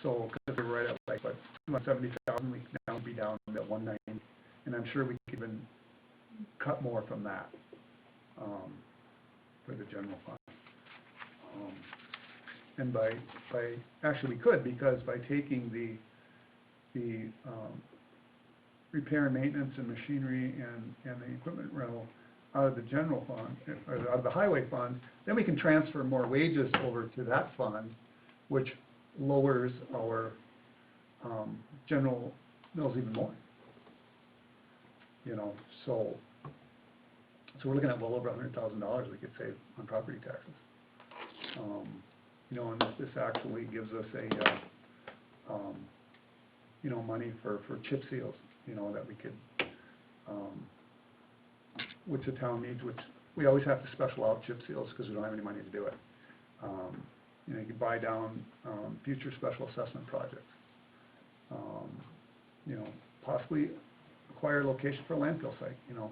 So, because we're right at like, what, 270,000, we can now be down to 190, and I'm sure we could even cut more from that, for the general fund. And actually we could, because by taking the repair and maintenance and machinery and the equipment rental out of the general fund, or out of the highway fund, then we can transfer more wages over to that fund, which lowers our general mills even more. You know, so we're looking at well over $100,000 we could save on property taxes. You know, and this actually gives us a you know, money for chip seals, you know, that we could, which the town needs, which we always have to special out chip seals because we don't have any money to do it. You know, you could buy down future special assessment projects. You know, possibly acquire a location for a landfill site, you know.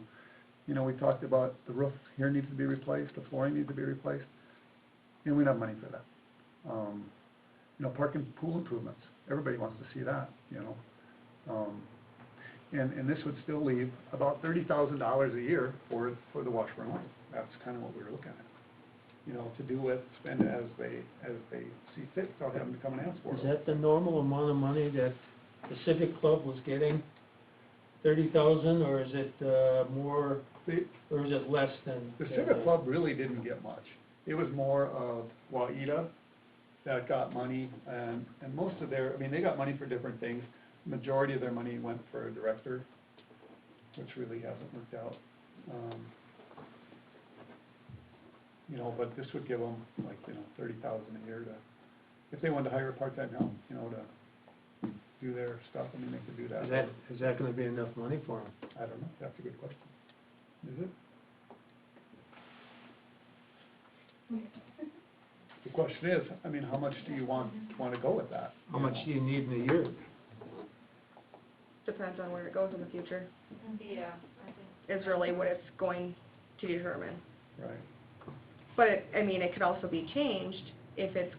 You know, we talked about the roof here needs to be replaced, the flooring needs to be replaced, and we don't have money for that. You know, park and pool improvements, everybody wants to see that, you know. And this would still leave about $30,000 a year for the Washburn Light. That's kind of what we were looking at. You know, to do with, spend as they see fit, without having to come and ask for it. Is that the normal amount of money that the Civic Club was getting? 30,000, or is it more, or is it less than? The Civic Club really didn't get much. It was more of WAEDA that got money, and most of their, I mean, they got money for different things. Majority of their money went for a director, which really hasn't worked out. You know, but this would give them like, you know, $30,000 a year to, if they wanted to hire a part-time help, you know, to do their stuff. I mean, they could do that. Is that going to be enough money for them? I don't know. That's a good question. Is it? The question is, I mean, how much do you want to go with that? How much do you need in a year? Depends on where it goes in the future. Yeah, I think. is really what it's going to determine. Right. But it could also be changed if it's,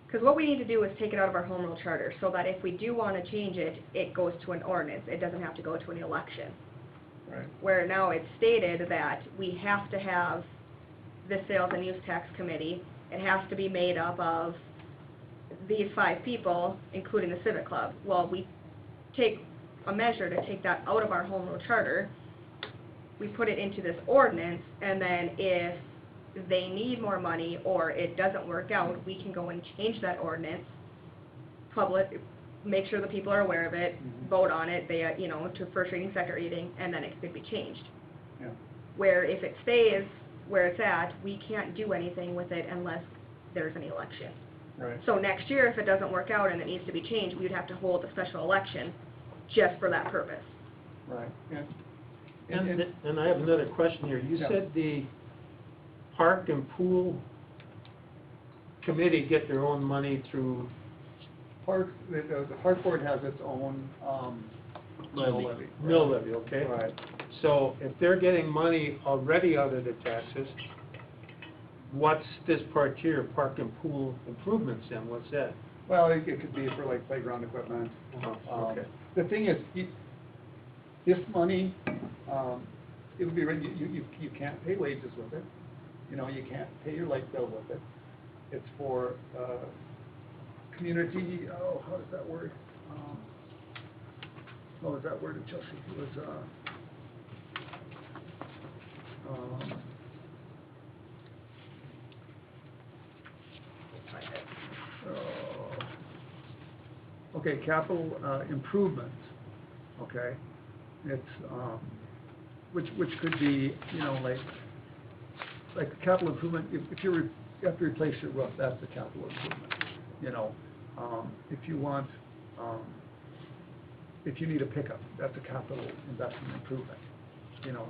because what we need to do is take it out of our home rule charter, so that if we do want to change it, it goes to an ordinance, it doesn't have to go to an election. Right. Where now it's stated that we have to have the sales and use tax committee, it has to be made up of these 5 people, including the civic club. Well, we take a measure to take that out of our home rule charter, we put it into this ordinance, and then if they need more money or it doesn't work out, we can go and change that ordinance, make sure the people are aware of it, vote on it, they, to first reading, second reading, and then it could be changed. Yeah. Where if it stays where it's at, we can't do anything with it unless there's an election. Right. So next year, if it doesn't work out and it needs to be changed, we would have to hold a special election just for that purpose. Right. And I have another question here. You Yeah. said the park and pool committee get their own money through The park board has its own, mill levy. mill levy, okay? Right. So if they're getting money already out of the taxes, what's this part here, park and pool improvements then, what's that? Well, it could be for like playground equipment. Okay. The thing is, this money, it would be, you can't pay wages with it. You can't pay your light bill with it. It's for, community, how does that word? What was that word, Chelsea? It was, okay, capital improvements, okay? It's, which could be, like a capital improvement, if you have to replace your roof, that's a capital improvement. If you want, if you need a pickup, that's a capital investment improvement,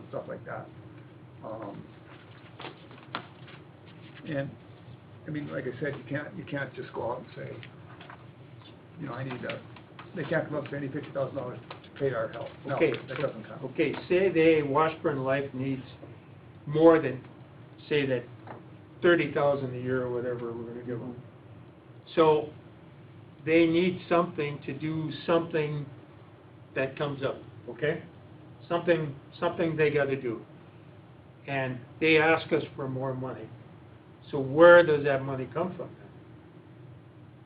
stuff like that. And, like I said, you can't just go out and say, they can't come up and say, I need $50,000 to pay our health. No, Okay. that doesn't count. Okay, say Washburn Life needs more than, say that 30,000 a year or whatever we're gonna give them. So, they need something to do something that comes up, okay? Something they gotta do. And they ask us for more money. So where does that money come from then?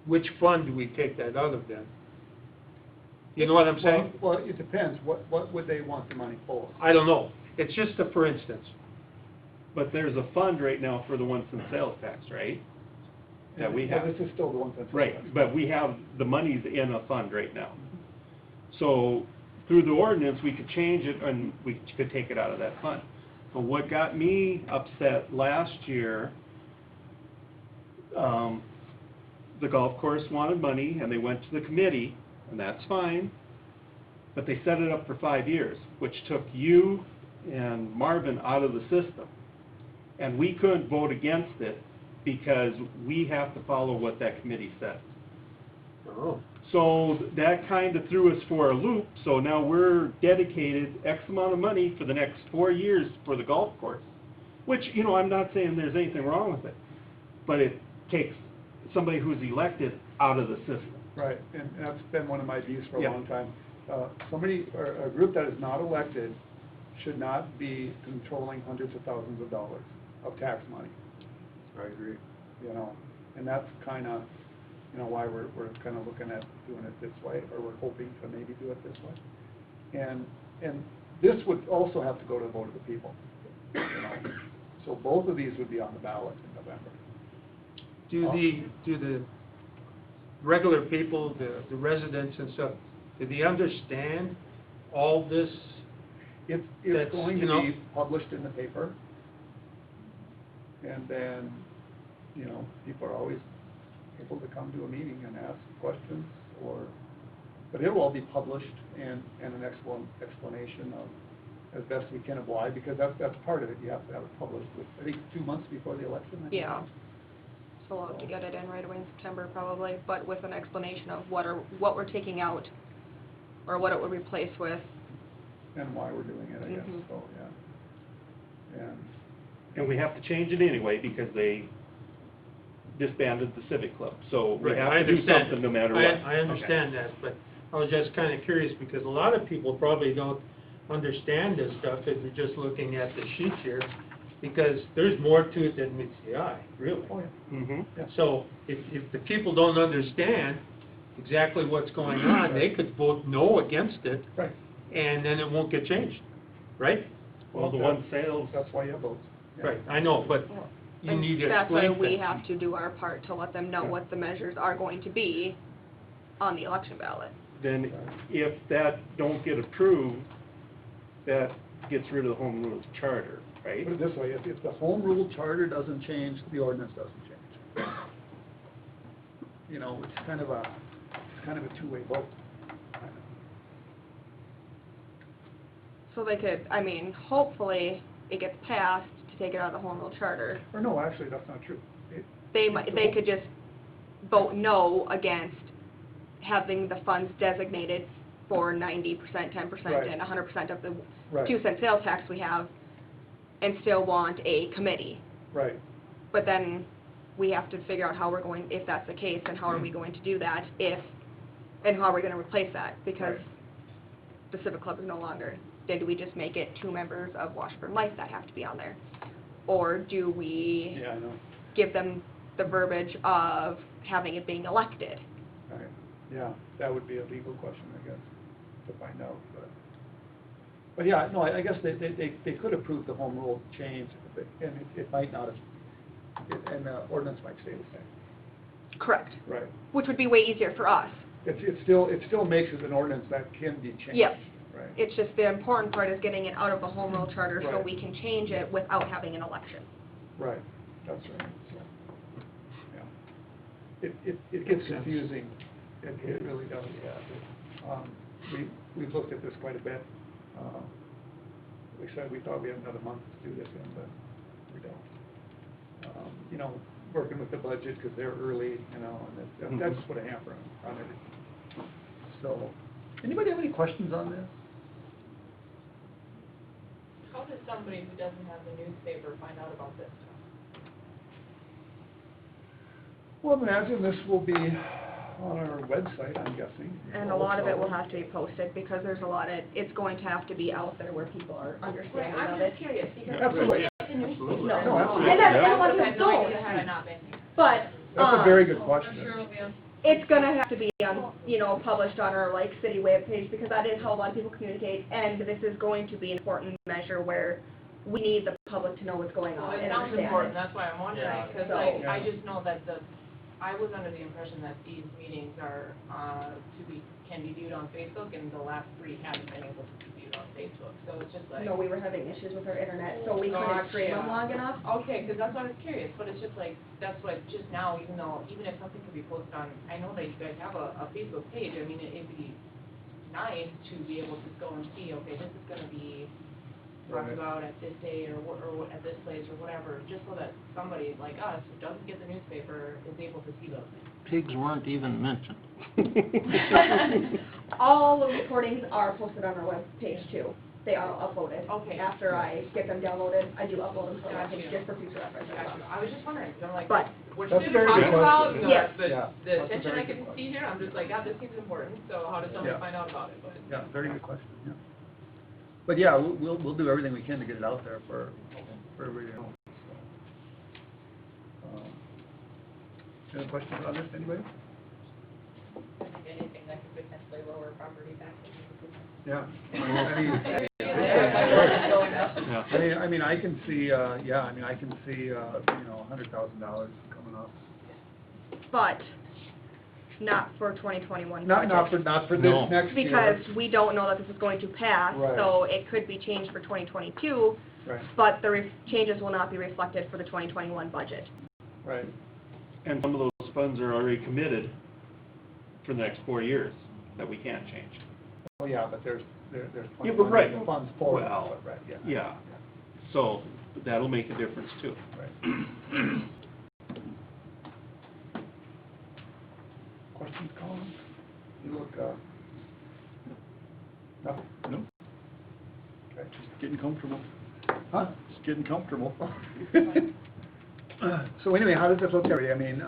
Which fund do we take that out of then? You know what I'm saying? Well, it depends. What would they want the money for? I don't know. It's just a for instance. But there's a fund right now for the 1 cent sales tax, right? That we have. Well, this is still the 1 cent. Right, but we have the monies in a fund right now. So through the ordinance, we could change it and we could take it out of that fund. But what got me upset last year, the golf course wanted money and they went to the committee, and that's fine, but they set it up for 5 years, which took you and Marvin out of the system. And we couldn't vote against it because we have to follow what that committee said. Oh. So that kind of threw us for a loop, so now we're dedicated X amount of money for the next 4 years for the golf course. Which, I'm not saying there's anything wrong with it, but it takes somebody who's elected out of the system. Right, and that's been one of my views for a Yeah. long time. Somebody, or a group that is not elected should not be controlling hundreds of thousands of dollars of tax money. I agree. And that's kind of, why we're kind of looking at doing it this way, or we're hoping to maybe do it this way. And this would also have to go to the vote of the people. So both of these would be on the ballot in November. Do the regular people, the residents and stuff, do they understand all this? It's That's, going you to know- be published in the paper. And then, people are always able to come to a meeting and ask questions, but it will all be published and an explanation of, as best we can, of why, because that's part of it. You have to have it published, I think, 2 months before the election. I think. Yeah. So we'll have to get it in right away in September probably, but with an explanation of what we're taking out, or what it would replace with. and why we're doing it, I guess, Mhm. so, yeah. And we have to change it anyway because they disbanded the Civic Club, so we Right, have I to do understand. something no matter what. I understand that, but I was just kind of curious, because a lot of people probably don't understand this stuff if you're just looking at the sheet here, because there's more to it than meets the eye, really. Oh, yeah. Mhm. So if the people don't understand exactly what's going on, they could vote no against it, Right. and then it won't get changed, right? Well, the one sales, That's why you have votes. Yeah. Right, I know, but you And need to that's why explain we things. have to do our part to let them know Yeah. what the measures are going to be on the election ballot. then if that don't get approved, that gets rid of the home rules charter, right? Put it this way, if the home rule charter doesn't change, the ordinance doesn't change. You know, it's kind of a two-way vote. So they could, I mean, hopefully it gets passed to take it out of the home rule charter. Or no, actually, that's not true. They could just vote no against having the funds designated for 90%, 10%, Right. and 100% of the Right. 2-cent sales tax we have, and still want a committee. Right. But then we have to figure out how we're going, if that's the case, then how are we Mm-hmm. going to do that and how are we gonna replace that? Because Right. the Civic Club is no longer. Then do we just make it 2 members of Washburn Life that have to be on there? Or do we Yeah, I know. give them the verbiage of having it being elected? Right. Yeah, that would be a legal question, I guess, to find out, but yeah, no, I guess they could approve the home rule change, and it might not have, and the ordinance might stay the same. Correct. Right. Which would be way easier for us. It still makes it an ordinance that can be changed. Yep. Right. It's just the important part is getting it out of the home rule charter so Right. we can change it without having an election. Right, that's right, so, yeah. It gets confusing, it really does, yeah. We've looked at this quite a bit. We said we thought we had another month to do this in, but we don't. You know, working with the budget, because they're early, you know, and that's put a hamper on everything. So, anybody have any questions on this? How does somebody who doesn't have the newspaper find out about this stuff? Well, imagine this will be on our website, I'm guessing. And a lot of it will have to be posted because there's a lot of, it's going to have to be out there where people are Right, understanding I'm of it. just curious, because. Absolutely. It's in the newspaper. No, absolutely. And that's, Yeah. and a lot of I had people no don't, idea had I not been here. but, That's a very good question. it's gonna have to be, you know, published on our, like, city webpage, because that is how a lot of people communicate, and this is going to be an important measure where we need the public to know what's going Well, on it and sounds understand important, it. that's why I'm wondering, Yeah. because So- like, I Yeah. just know that I was under the impression that these meetings are, can be viewed on Facebook, and the last 3 haven't been able to be viewed on Facebook, so it's just like. No, we were having issues with our internet, so we couldn't stream them long enough. Okay, because that's why I was curious, but it's just like, that's what, just now, even if something could be posted on, I know that you guys have a Facebook page, I mean, it'd be nice to be able to go and see, okay, this is gonna be talked Right. about at this day, or at this place, or whatever, just so that somebody like us, who doesn't get the newspaper, is able to see those things. Pigs weren't even mentioned. All the recordings are posted on our webpage too. They are uploaded. Okay. After I get them downloaded, I do upload them to the Gotcha. webpage just for future reference as Gotcha. well. I was just wondering, 'cause I'm like, But- we're That's a sitting very good talking about, question. Yes. Yeah, the that's a attention very I good can question. see here, I'm just like, God, this seems important, so how does somebody Yeah. find out about it? But Yeah, very good question, yeah. But yeah, we'll do everything we can to get it out there for everybody to know, so. Any questions on this, anybody? Anything that could potentially lower property taxes. Yeah. Yeah. I mean, I can see, $100,000 coming up. But not for 2021 Not budget. for this No. next year. Because we don't know that this is going to pass, Right. so it could be changed for 2022, Right, but the changes will not be reflected for the 2021 budget. right. And some of those funds are already committed for the next 4 years that we can't change. Oh, yeah, but there's Yeah, plenty but right. of money, funds forward, Well, right, yeah. Yeah, so that'll make a difference too. Right. Questions, Colin? You look, nothing? No. Getting comfortable. Huh? It's getting comfortable. So anyway, how does this look to everybody? I mean,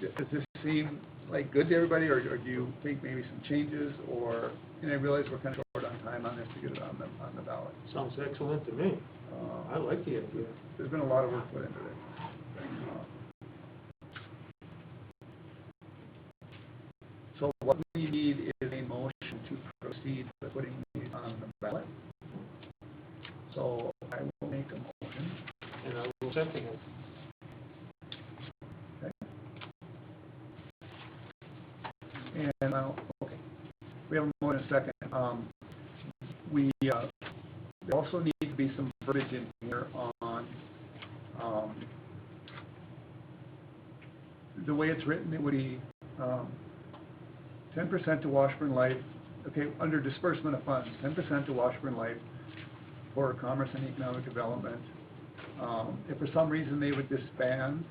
does this seem like good to everybody, or do you think maybe some changes, or, and I realize we're kind of short on time on this to get it on the ballot. Sounds excellent to me. I like the idea. There's been a lot of work put into it. So what we need is a motion to proceed with putting these on the ballot. So I will make a motion. And I will second it. And now, okay, we have a motion and a second. There also need to be some verbiage in here on, the way it's written, it would be, 10% to Washburn Life, okay, under disbursement of funds, 10% to Washburn Life for commerce and economic development. If for some reason they would disband,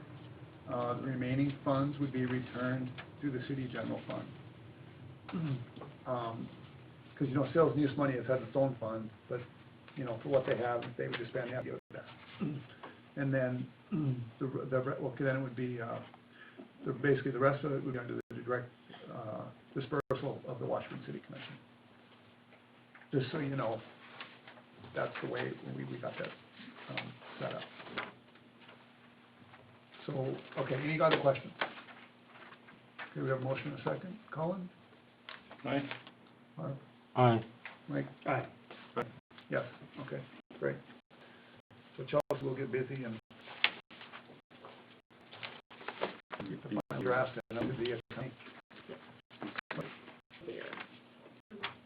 the remaining funds would be returned to the city general fund. Because, you know, sales and use money has its own fund, but, you know, for what they have, if they would disband, they have to give it back. And then, then it would be, basically the rest of it would go into the direct dispersal of the Washburn City Commission. Just so you know, that's the way we got that set up. So, okay, any other questions? Okay, we have a motion and a second. Colin? Aye. Mark? Aye. Mike? Aye. Yes, okay, great. So Chelsea will get busy and get the final draft and up to the attorney.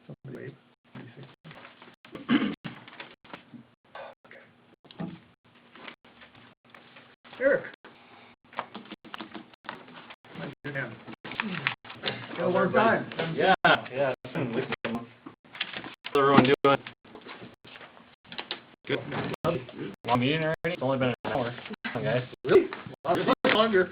Somebody wave. Let me see. Eric? Nice to have you. Been a long time. Yeah. How's everyone doing? Good. Long meeting already? It's only been an hour. Come on, guys. Really? Longer.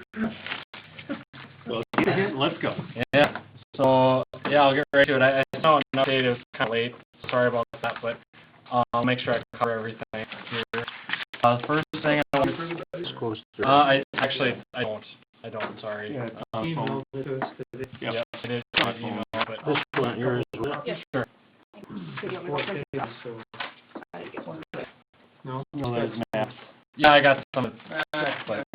Well, get ahead, let's go. Yeah. So, yeah, I'll get right to it. I saw an update. It was kind of late. Sorry about that, but I'll make sure I cover everything here. First thing I want to... I don't, sorry. Yeah, Email it to us today. Yep. Yep, it is my email, but... This one here is... Sure. So, no? No, there's maps. Yeah, I got some, but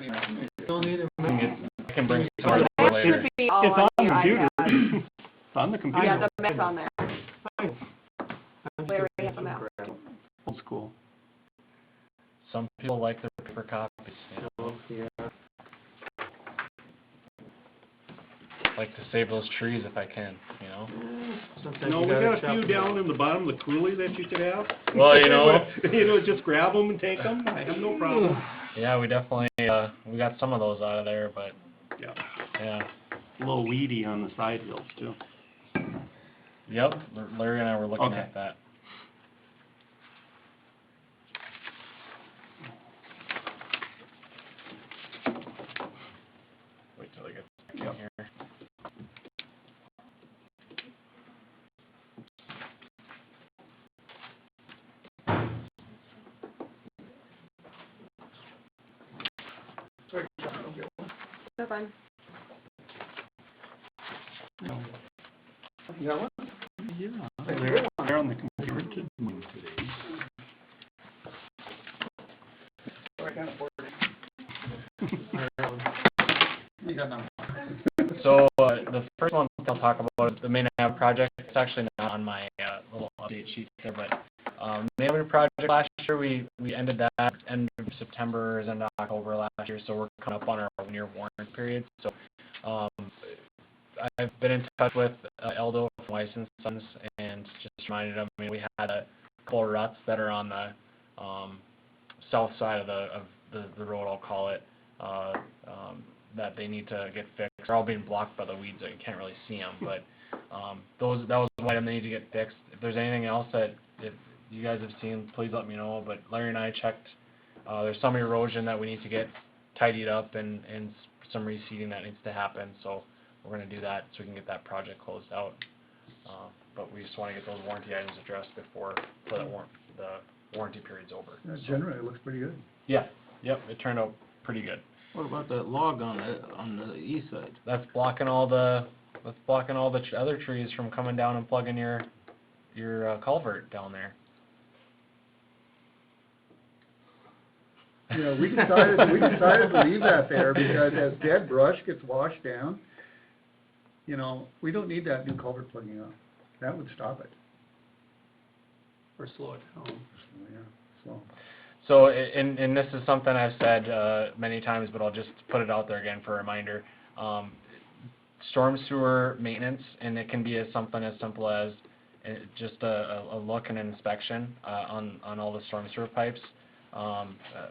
Don't need it. I can bring some more later. Should be all It's on the your computer. iPad. It's on the computer. Yeah, the map's on there. We already have a map. Old school. Some people like their paper copies, you know? Yeah. Like to save those trees if I can, you know? Sometimes No, you we gotta got a chop few them down in the bottom of the coulee that you could have. Well, you know. Just grab them and take them. I have no problem. Yeah, we definitely, we got some of those out of there, but, Yeah. yeah. A little weedy on the side hills too. Yep, Larry and I were looking Okay. at that. Wait till I get back in here. Sorry, John, I don't get one. That's fine. You got one? Yeah. They're on the computer today. Sorry, I can't afford it. You got none. So, the first one I'll talk about is the Main Avenue project. It's actually not on my little update sheet there, but Main Avenue project last year, we ended that end of September, end of October last year, so we're coming up on our 1-year warrant period. So, I've been in touch with Eldo from Weiss and Sons and just reminded them, I mean, we had a couple of ruts that are on the south side of the road, I'll call it, that they need to get fixed. They're all being blocked by the weeds, so you can't really see them, but that was one item they need to get fixed. If there's anything else that if you guys have seen, please let me know, but Larry and I checked. There's some erosion that we need to get tidied up and some reseeding that needs to happen, so we're going to do that so we can get that project closed out. But we just wanna get those warranty items addressed before the warranty period's over. Yeah, So- generally, it looks pretty good. Yeah, yep, it turned out pretty good. What about that log on the east side? That's blocking all the other trees from coming down and plugging your culvert down there. You know, we decided to leave that there because as dead brush gets washed down, you know, we don't need that new culvert plugging up. That would stop it. Or slow it down. So, yeah, so. So, and this is something I've said many times, but I'll just put it out there again for a reminder. Storm sewer maintenance, and it can be something as simple as just a look and an inspection on all the storm sewer pipes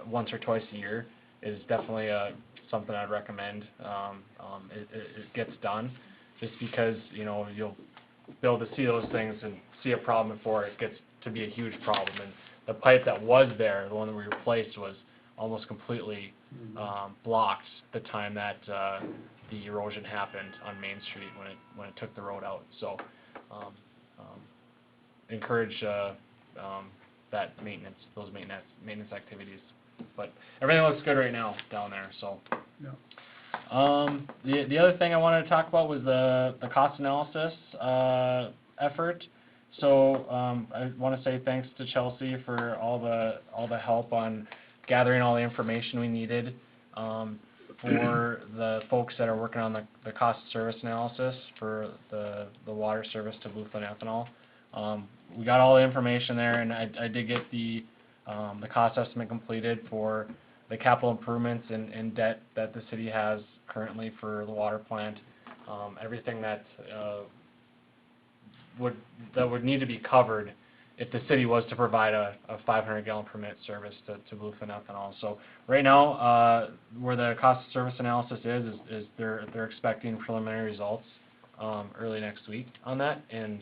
once or twice a year is definitely something I'd recommend. It gets done, just because, you know, you'll be able to see those things and see a problem before it gets to be a huge problem. And the pipe that was there, the one that we replaced, was almost completely blocked the time that the erosion happened on Main Street when it took the road out. So encourage that those maintenance activities. But everything looks good right now down there. So Yeah. the other thing I wanted to talk about was the cost analysis effort. So I want to say thanks to Chelsea for all the help on gathering all the information we needed for the folks that are working on the cost of service analysis for the water service to Bluefin Ethanol. We got all the information there, and I did get the cost estimate completed for the capital improvements and debt that the city has currently for the water plant. Everything that would need to be covered if the city was to provide a 500 gallon per minute service to Bluefin Ethanol. So right now, where the cost of service analysis is they're expecting preliminary results early next week on that, and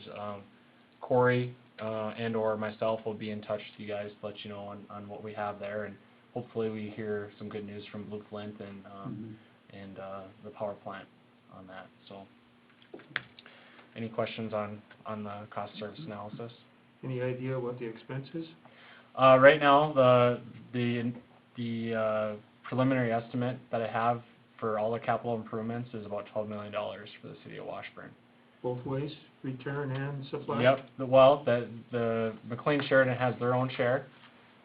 Corey and or myself will be in touch with you guys to let you know on what we have there, and hopefully we hear some good news from Blue Flint and the power plant on that. So any questions on the cost of service analysis? Any idea what the expense is? Right now, the preliminary estimate that I have for all the capital improvements is about $12 million for the city of Washburn. Both ways, return and supply? Yep. The McLean Sheridan has their own share,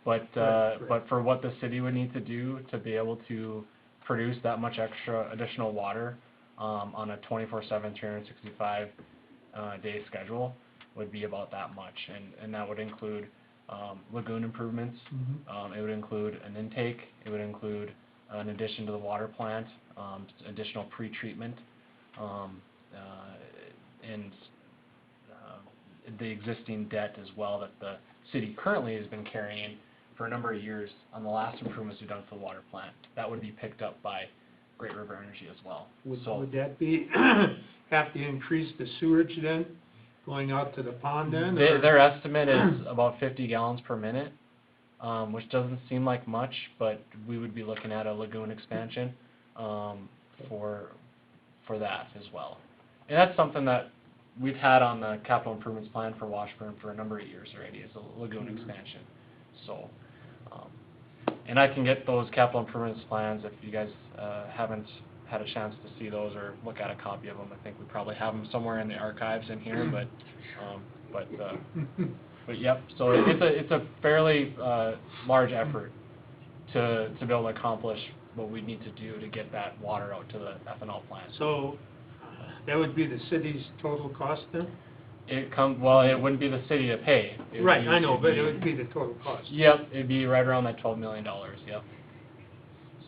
but Right. but for what the city would need to do to be able to produce that much additional water on a 24/7, 365 day schedule would be about that much, and that would include lagoon improvements. It would include an intake. It would include an addition to the water plant, additional pre-treatment, and the existing debt as well that the city currently has been carrying for a number of years on the last improvements we've done for the water plant. That would be picked up by Great River Energy as well. Would that be, have to increase the sewage then, going out to the pond then? or- Their estimate is about 50 gallons per minute, which doesn't seem like much, but we would be looking at a lagoon expansion for that as well. And that's something that we've had on the capital improvements plan for Washburn for a number of years already, is a lagoon expansion. So, and I can get those capital improvements plans if you guys haven't had a chance to see those or look at a copy of them. I think we probably have them somewhere in the archives in here, but yep. So it's a fairly large effort to be able to accomplish what we need to do to get that water out to the ethanol plant. So, that would be the city's total cost then? Well, it wouldn't be the city to pay. It would Right, be- I know, it'd but be- it would be the total cost. Yep, it'd be right around that $12 million, yep.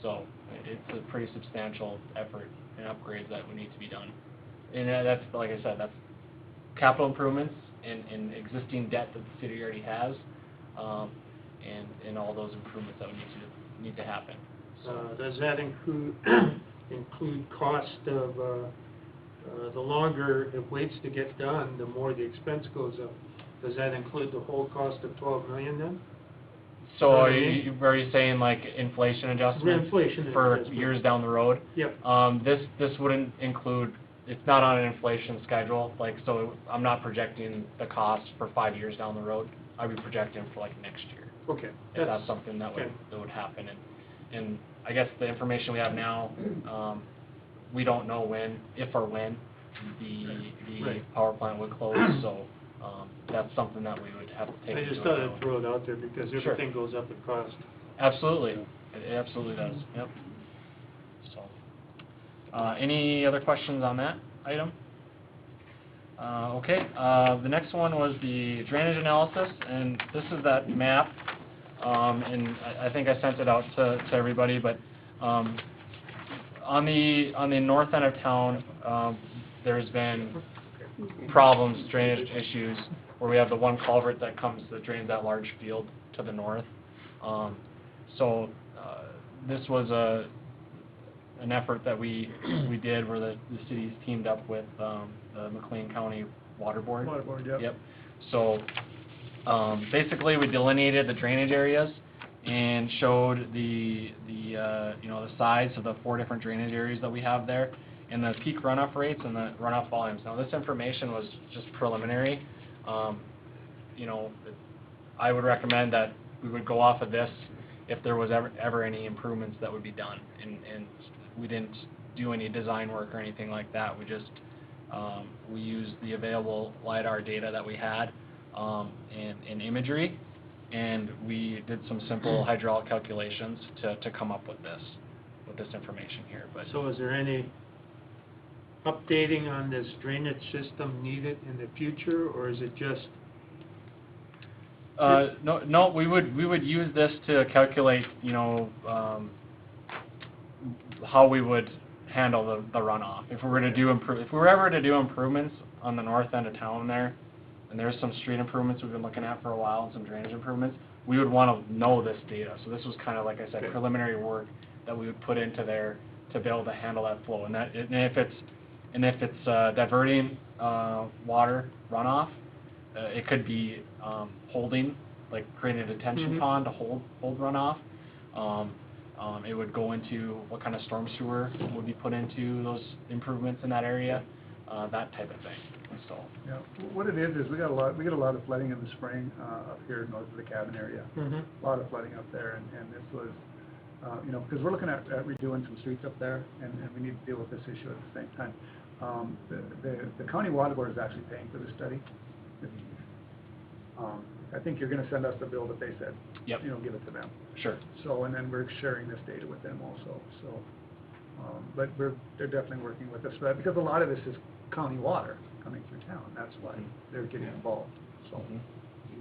So, it's a pretty substantial effort and upgrades that would need to be done. And that's, like I said, that's capital improvements and existing debt that the city already has, and all those improvements that would need to happen. Does that include cost of, the longer it waits to get done, the more the expense goes up? Does that include the whole cost of 12 million then? So are you saying like inflation adjustments? Inflation For adjustment. years down the road? Yep. This wouldn't include it's not on an inflation schedule, like, so I'm not projecting the cost for 5 years down the road. I'd be projecting for like next year, Okay. if that's something that okay. would happen. And I guess the information we have now, we don't know if or when the Right. power plant would close, so, that's something that we would have to take I into just thought I'd account. throw it out there because Sure. everything goes up in cost. Absolutely, it absolutely does, yep. So, any other questions on that item? Okay, the next one was the drainage analysis, and this is that map, and I think I sent it out to everybody, but, on the north end of town, there's been problems, drainage issues, where we have the one culvert that drains that large field to the north. So, this was an effort that we did where the cities teamed up with, the McLean County Water Board. Water board, yep. Yep. So, basically, we delineated the drainage areas and showed the size of the 4 different drainage areas that we have there, and the peak runoff rates and the runoff volumes. Now, this information was just preliminary. I would recommend that we would go off of this if there was ever any improvements that would be done, and we didn't do any design work or anything like that. We just we used the available LiDAR data that we had, and imagery, and we did some simple hydraulic calculations to come up with this information here. But So is there any updating on this drainage system needed in the future, or is it just? no, we would use this to calculate, how we would handle the runoff. If we were ever to do improvements on the north end of town there, and there's some street improvements we've been looking at for a while and some drainage improvements, we would want to know this data. So this was kind of, like I said, Okay. preliminary work that we would put into there to be able to handle that flow. And if it's diverting water runoff, it could be holding, like creating a detention pond to hold runoff. It would go into what kind of storm sewer would be put into those improvements in that area, that type of thing. So. Yeah, what it is we get a lot of flooding in the spring, up here north of the cabin area. A lot of flooding up there, and this was, because we're looking at redoing some streets up there, and we need to deal with this issue at the same time. The county water board is actually paying for the study. I think you're gonna send us the bill that they said. Yep. Give it to them. Sure. So, and then we're sharing this data with them also, so, but they're definitely working with us, because a lot of this is county water coming through town, that's why they're getting involved, so.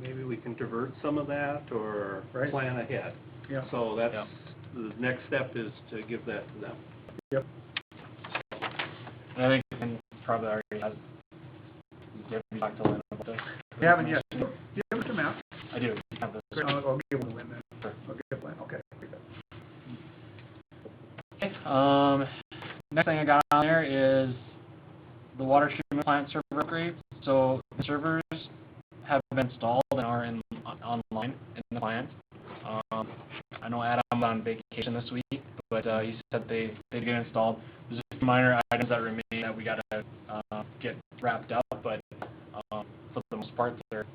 Maybe we can divert some of that or Right. plan ahead. Yeah. So that's, the next step is to give that to them. Yep. And I think Lynn probably already has, you talked to Lynn about this. We haven't yet. Do you have the map? I do. Have this. I'll give one to Lynn then. Sure. I'll give Lynn, okay. very good. Okay, next thing I got on there is the water treatment plant server upgrades. So the servers have been installed and are online in the plant. I know Adam's on vacation this week, but he said they get installed. There's a few minor items that remain that we gotta get wrapped up, but for the most part they're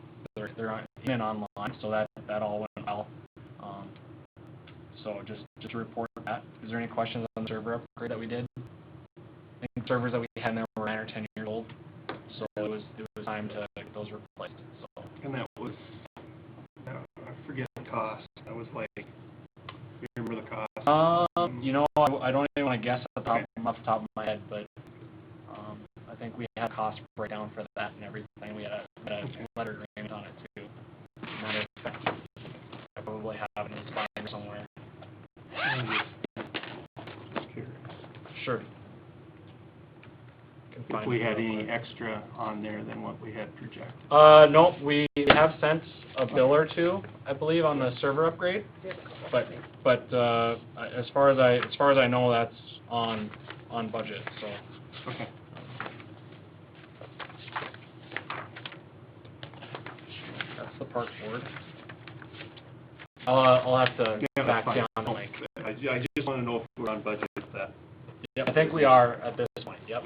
in and online, so that all went well. So just to report that. Is there any questions on the server upgrade that we did? I think the servers that we had in there were 9 or 10 years old, so it was time to get those replaced. So. And that was, I forget the cost, that was like, you remember the cost? I don't even want to guess off the top of my head, but I think we had a cost breakdown for that and everything. We had a letter agreement on it too. Matter of fact, I probably have it in the binder somewhere. Sure. If we had any extra on there than what we had projected. No, we have sent a bill or two, I believe, on the server upgrade. But as far as I know, that's on budget. So. Okay. That's the park board. I'll have to Yeah, back that's down. fine. Like, I just want to know if we're on budget with that. yep, I think we are at this point. Yep.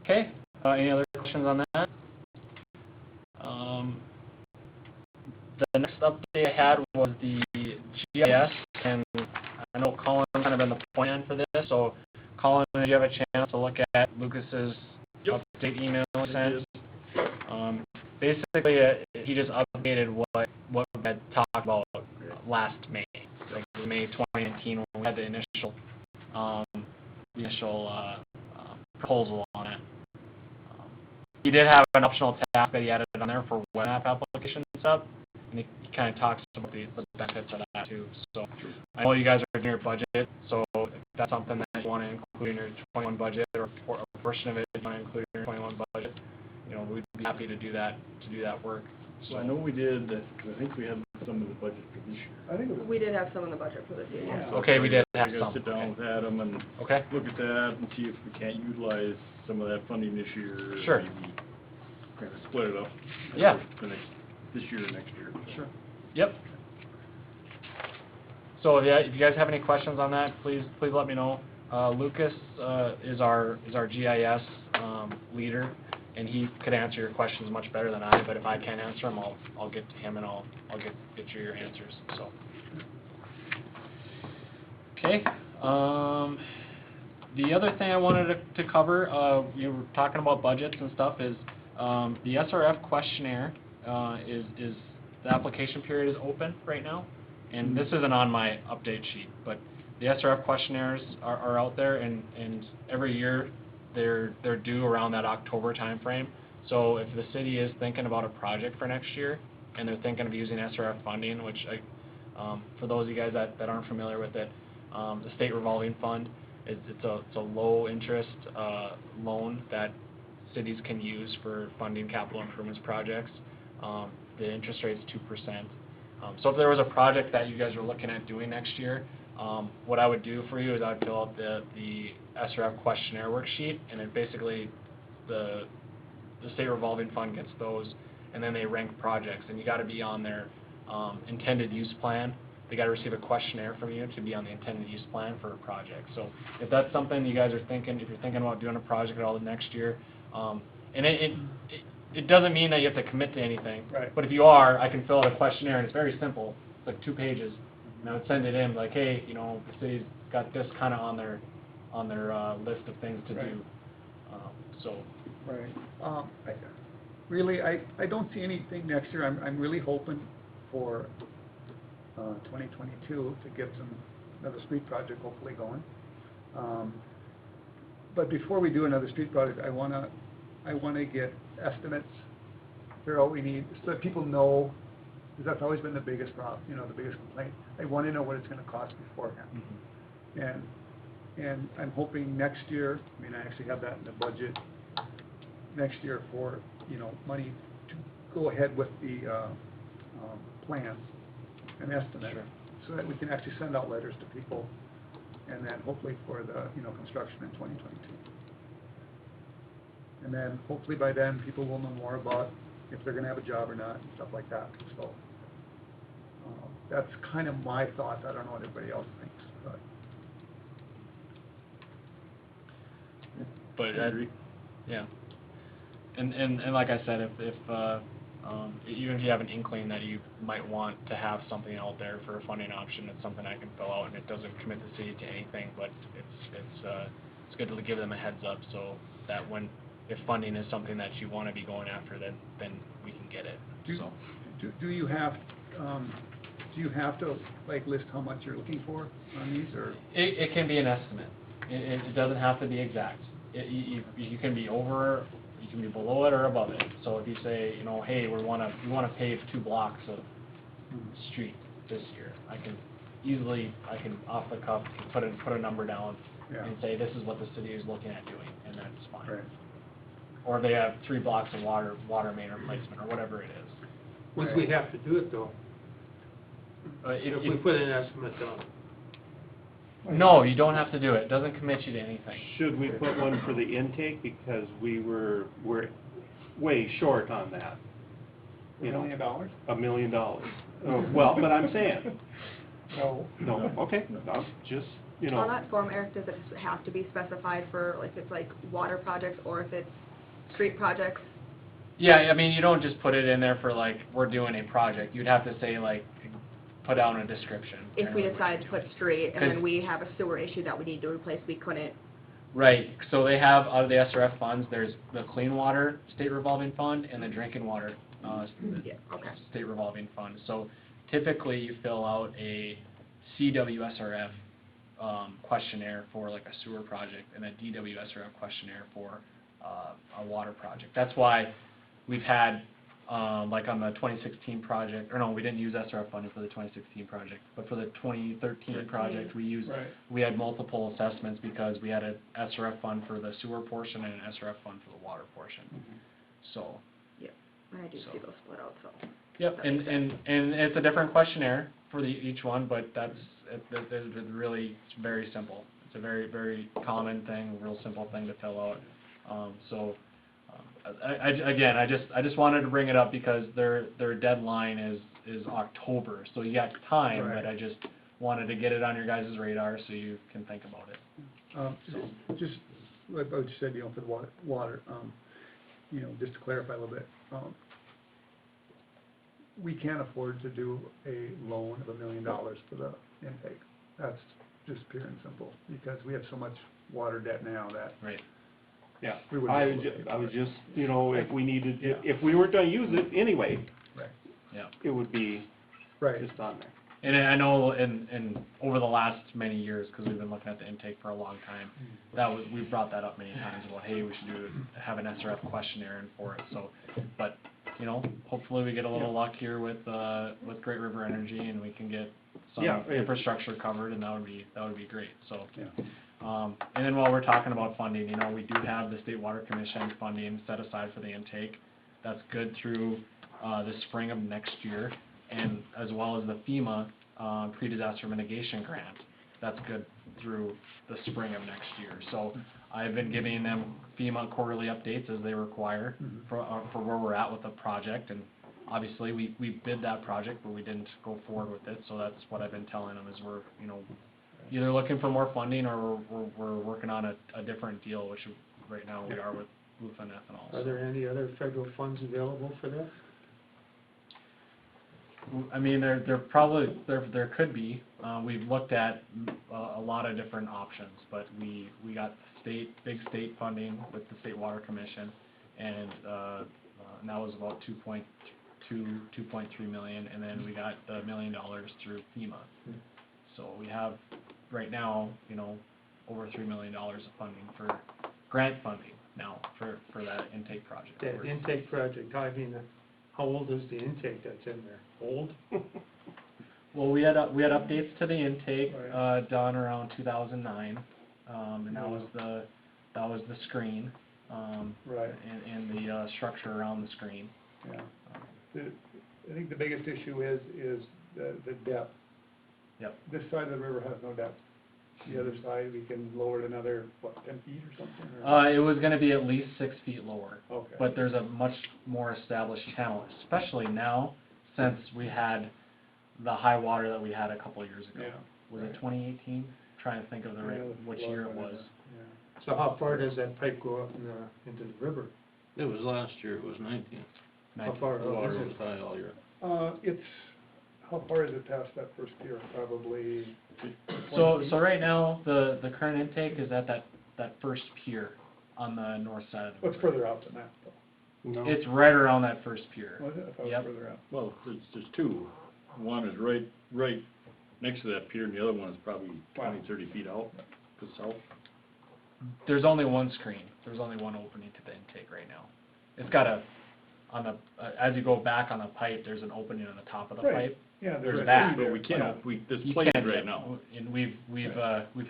Okay, any other questions on that? The next update I had was the GIS, and I know Colin kind of been the point man for this, so Colin, did you have a chance to look at Lucas's update email he sent? Basically, he just updated what we had talked about last May, like May 2019, when we had the initial proposal on it. He did have an optional tab that he added on there for web app application stuff, and he kind of talks about the benefits of that too. So I know you guys are in your budget, so if that's something that you want to include in your 21 budget, or a portion of it you want to include in your 21 budget, you know, we'd be happy to do that work. So I know we did, I think we had some of the budget for this year. I think it was. We did have some in the budget for this year, yeah. Okay, we did have I gotta some. sit down with Adam and Okay. look at that and see if we can't utilize some of that funding this year. or Sure. Maybe kind of split it up. Yeah. This year or next year. Sure. Yep. So if you guys have any questions on that, please let me know. Lucas is our GIS leader, and he could answer your questions much better than I. But if I can't answer them, I'll get to him and I'll get you your answers. So. Okay. The other thing I wanted to cover, you were talking about budgets and stuff, is the SRF questionnaire is the application period is open right now, and this isn't on my update sheet, but the SRF questionnaires are out there, and every year they're due around that October timeframe. So if the city is thinking about a project for next year and they're thinking of using SRF funding, which for those of you guys that aren't familiar with it, the state revolving fund, it's a low interest loan that cities can use for funding capital improvements projects. The interest rate is 2%. So if there was a project that you guys were looking at doing next year, what I would do for you is I would fill out the SRF questionnaire worksheet, and it basically the state revolving fund gets those, and then they rank projects, and you got to be on their intended use plan. They got to receive a questionnaire from you to be on the intended use plan for a project. So if that's something you guys are thinking, if you're thinking about doing a project at all the next year, and it doesn't mean that you have to commit to anything. Right. But if you are, I can fill out a questionnaire, and it's very simple. It's like 2 pages. And I would send it in, like, hey, you know, the city's got this kind of on their list of things to Right. do. So. Right. Really, I don't see anything next year. I'm really hoping for 2022 to get another street project hopefully going. But before we do another street project, I wanna get estimates, figure out what we need, so that people know, because that's always been the biggest problem, you know, the biggest complaint. I want to know what it's going to cost beforehand. And I'm hoping next year, I mean, I actually have that in the budget next year for, you know, money to go ahead with the plan and estimate, so that we can actually send out letters to people, and then hopefully for the, you know, construction in 2022. And then hopefully by then, people will know more about if they're going to have a job or not, and stuff like that. So that's kind of my thoughts. I don't know what everybody else thinks, but. But yeah, and like I said, if even if you have an inkling that you might want to have something out there for a funding option, it's something I can fill out, and it doesn't commit the city to anything, but it's good to give them a heads up, so that if funding is something that you want to be going after, then we can get it. Do you have to like list how much you're looking for on these, or? It can be an estimate. It doesn't have to be exact. You can be over, you can be below it or above it. So if you say, you know, hey, we want to pave 2 blocks of street this year, I can off the cuff put a number down and say this is what the city is looking at doing, and that's fine. Right. Or they have 3 blocks of water main replacement, or whatever it is. Would we have to do it though? If we put an estimate down? No, you don't have to do it. It doesn't commit you to anything. Should we put one for the intake, because we're way short on that? You know, $1 million. Oh, well, but I'm saying. No. No, okay, no, just you know. On that form, Eric, does it have to be specified for, like, if it's like water projects or if it's street projects? Yeah, I mean, you don't just put it in there for like, we're doing a project, you'd have to say like, put down a description. If we generally. decide to put street and then 'Cause- we have a sewer issue that we need to replace, we couldn't, Right, so they have, out of the SRF funds, there's the clean water state revolving fund and the drinking water, yeah, okay. state revolving fund. So typically you fill out a CWSRF, questionnaire for like a sewer project and a DWSRF questionnaire for, a water project. That's why we've had, like on the 2016 project, or no, we didn't use SRF funding for the 2016 project, but for the 2013 project, we used, Right. we had multiple assessments because we had an SRF fund for the sewer portion and an SRF fund for the water portion. So, I do So- see those split out, so. yep, That and, makes and it's a different questionnaire for each one, but that's, it's really very simple. It's a very, very common thing, real simple thing to fill out. Again, I just wanted to bring it up because their deadline is October, so you got time, Right. but I just wanted to get it on your guys' radar so you can think about it. Just like what you said, you know, for the water, you know, just to clarify a little bit, we can't afford to do a loan of $1 million for the intake. That's just pure and simple, because we have so much water debt now that Right. Yeah, We wouldn't I be was able to pay I for was it. just, you know, if we needed, Yeah. if we weren't gonna use it anyway, Right. Yeah. it would be Right. just on there. And I know in over the last many years, because we've been looking at the intake for a long time, we've brought that up many times about, hey, we should have an SRF questionnaire in for it, so, but, you know, hopefully we get a little luck here with Great River Energy and we can get some Yeah. infrastructure covered, and that would be great, so. Yeah. And then while we're talking about funding, you know, we do have the State Water Commission funding set aside for the intake. That's good through, the spring of next year, and as well as the FEMA, pre-disaster mitigation grant. That's good through the spring of next year. So I've been giving them FEMA quarterly updates as they require for where we're at with the project, and obviously we bid that project, but we didn't go forward with it, so that's what I've been telling them is we're, you know, either looking for more funding or we're working on a different deal, which right now we are with Bluefin Ethanol. Are there any other federal funds available for that? I mean, there probably, there could be. We've looked at a lot of different options, but we got big state funding with the State Water Commission, and that was about 2.3 million, and then we got the $1 million through FEMA. So we have, right now, you know, over $3 million of funding for grant funding now for that intake project. That intake project, I mean, how old is the intake that's in there? Old? Well, we had updates to the intake, Right. done around 2009, and that was the screen, Right. and the structure around the screen. Yeah. I think the biggest issue is the depth. Yep. This side of the river has no depth. The other side, we can lower it another, what, 10 feet or something? Or- It was gonna be at least 6 feet lower, Okay. but there's a much more established channel, especially now, since we had the high water that we had a couple of years ago. Yeah. Was it Right. 2018? Trying to think of the Yeah, which year it was. Yeah. So how far does that pipe go up into the river? It was last year, it was 19. How far The up water is was it? high all year. It's, how far is it past that first pier? Probably. So right now, the current intake is at that first pier on the north side of the What's river. further out than that, though? No. It's right around that first pier. Was it? I thought it Yep. was further out. Well, there's two. One is right next to that pier, and the other one is probably 20, 30 feet out, to the south. There's only one screen. There's only one opening to the intake right now. It's got as you go back on the pipe, there's an opening on the top of the Right. pipe. Yeah, There's a that. tree But we there. Yeah. can't, it's You placed can't right get- now. And we've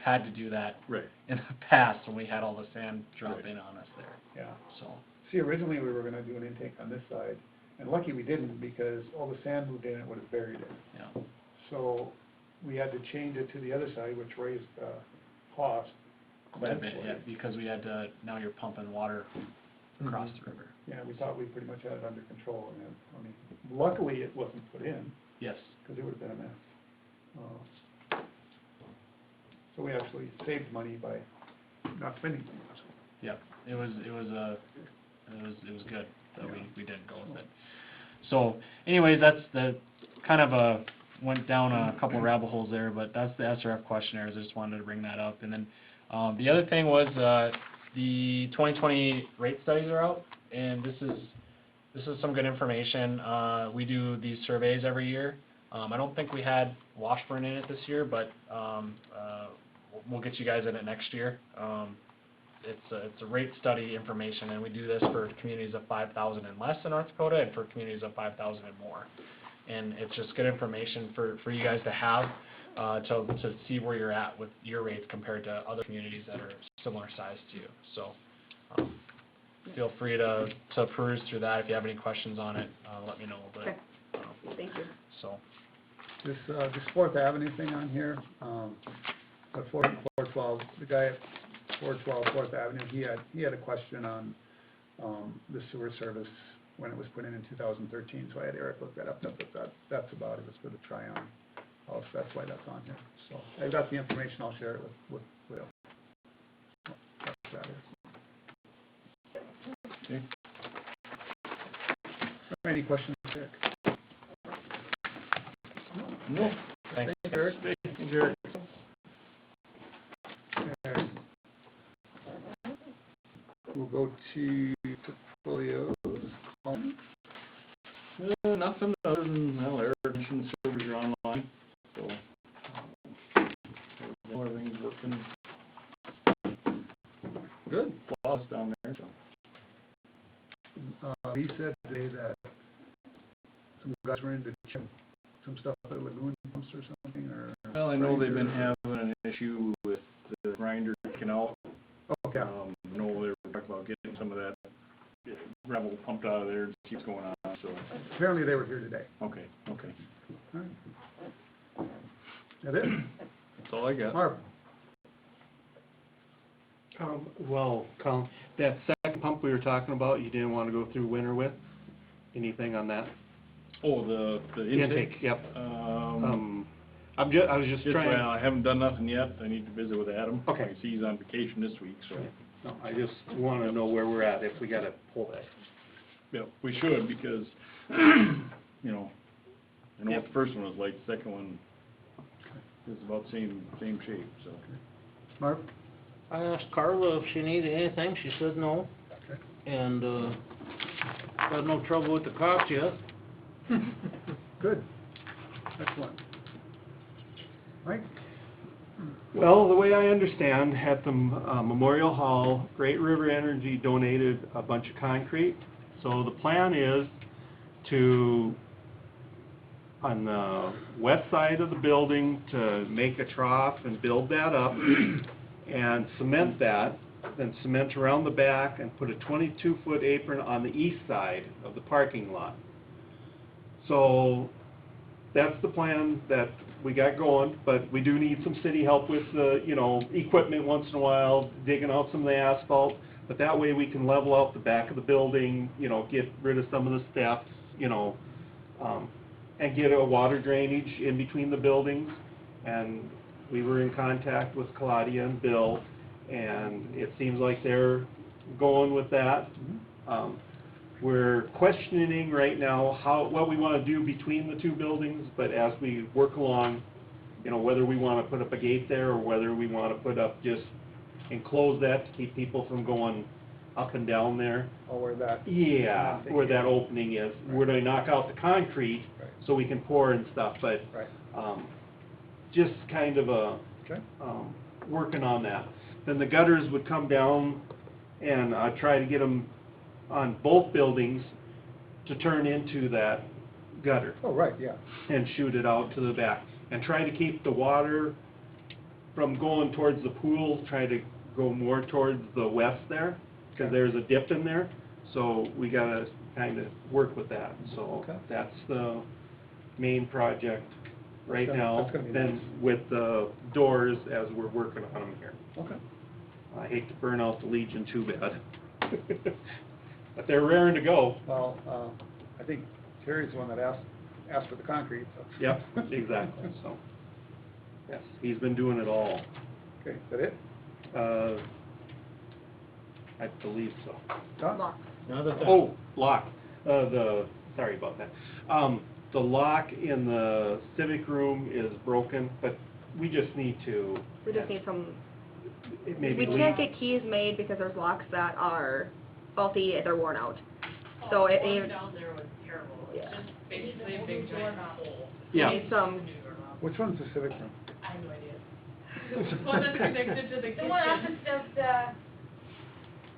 had to do that Right. in the past when we had all the sand drop Right. in on us there, Yeah. so. See, originally, we were gonna do an intake on this side, and lucky we didn't, because all the sand moved in, it would have buried it. Yeah. So, we had to change it to the other side, which raised, cost Quite a bit, immensely. yeah, because we had to, now you're pumping water across the river. Yeah, we thought we pretty much had it under control, and then, I mean, luckily it wasn't put in, Yes. because it would have been a mess. So we actually saved money by not spending money, so. Yeah, it was good that we didn't go with it. So anyways, that's the, kind of went down a couple rabbit holes there, but that's the SRF questionnaires. I just wanted to bring that up. And then, the other thing was, the 2020 rate studies are out, and this is some good information. We do these surveys every year. I don't think we had Washburn in it this year, but, we'll get you guys in it next year. It's a rate study information, and we do this for communities of 5,000 and less in North Dakota, and for communities of 5,000 and more. And it's just good information for you guys to have, to see where you're at with your rates compared to other communities that are similar size to you. So, feel free to peruse through that. If you have any questions on it, let me know. But, Okay. Thank you. So, This 4th Avenue thing on here, the 412, the guy at 412 4th Avenue, he had a question on, the sewer service when it was put in 2013, so I had Eric look that up, that's about it, it's for the Tryon house, that's why that's on here. So, I got the information, I'll share it with Will. That's about it. Okay. Any questions, Eric? No. thanks. Thank you, Eric. Thank you, Eric. Okay. We'll go to portfolios. Nothing other than, well, air conditioning servers are online, so, everything's working good, flawless down there, so. He said today that some guys were in to check some stuff at the lagoon pumps or something, or... Well, I know they've been having an issue with the grinder kicking out. Okay. I know they were talking about getting some of that gravel pumped out of there, and keeps going on, so. Apparently they were here today. Okay. All right. That it? That's all I got. Marv? Well, Colin, that second pump we were talking about, you didn't want to go through winter with? Anything on that? Oh, the intake? Yep. I was just Well, trying. I haven't done nothing yet. I need to visit with Adam. Okay. I see he's on vacation this week, so. No, I just want to know where we're at, if we got to pull that. Yeah, we should, because, you know, I know what the first one was like, the second one is about same shape, so. Marv? I asked Carla if she needed anything, she said no, Okay. and, got no trouble with the cops yet. Good. Excellent. Mike? Well, the way I understand, at the Memorial Hall, Great River Energy donated a bunch of concrete. So the plan is to, on the west side of the building, to make a trough and build that up and cement that, then cement around the back and put a 22-foot apron on the east side of the parking lot. So that's the plan that we got going, but we do need some city help with the, equipment once in a while, digging out some of the asphalt. But that way we can level out the back of the building, get rid of some of the steps, and get a water drainage in between the buildings. And we were in contact with Claudia and Bill, and it seems like they're going with that. We're questioning right now what we want to do between the two buildings, but as we work along, whether we want to put up a gate there or whether we want to put up just enclose that to keep people from going up and down there. Or where that... Yeah, where that opening is. Where they knock out the concrete so we can pour and stuff, but just kind of working on that. Then the gutters would come down, and I'd try to get them on both buildings to turn into that gutter. Oh, right, yeah. And shoot it out to the back. And try to keep the water from going towards the pool, try to go more towards the west there, because there's a dip in there. So we gotta kind of work with that. So that's the main project right now. That's gonna be Then nice. with the doors as we're working on them here. Okay. I hate to burn out the Legion too bad. But they're raring to go. Well, I think Terry's the one that asked for the concrete, so... Yep, exactly, so, yes, he's been doing it all. Okay, is that it? I believe so. Don? Locks. Another thing. Oh, lock, sorry about that. The lock in the civic room is broken, but we just need to. We just need some, It may we be can't leak. get keys made because there's locks that are faulty, they're worn out. So it One needs, down there was terrible, it's Yeah. just basically a big giant hole. Yeah. needs some, Which one's the civic room? I have no idea. The one that's connected to the The one kitchen. opposite of the,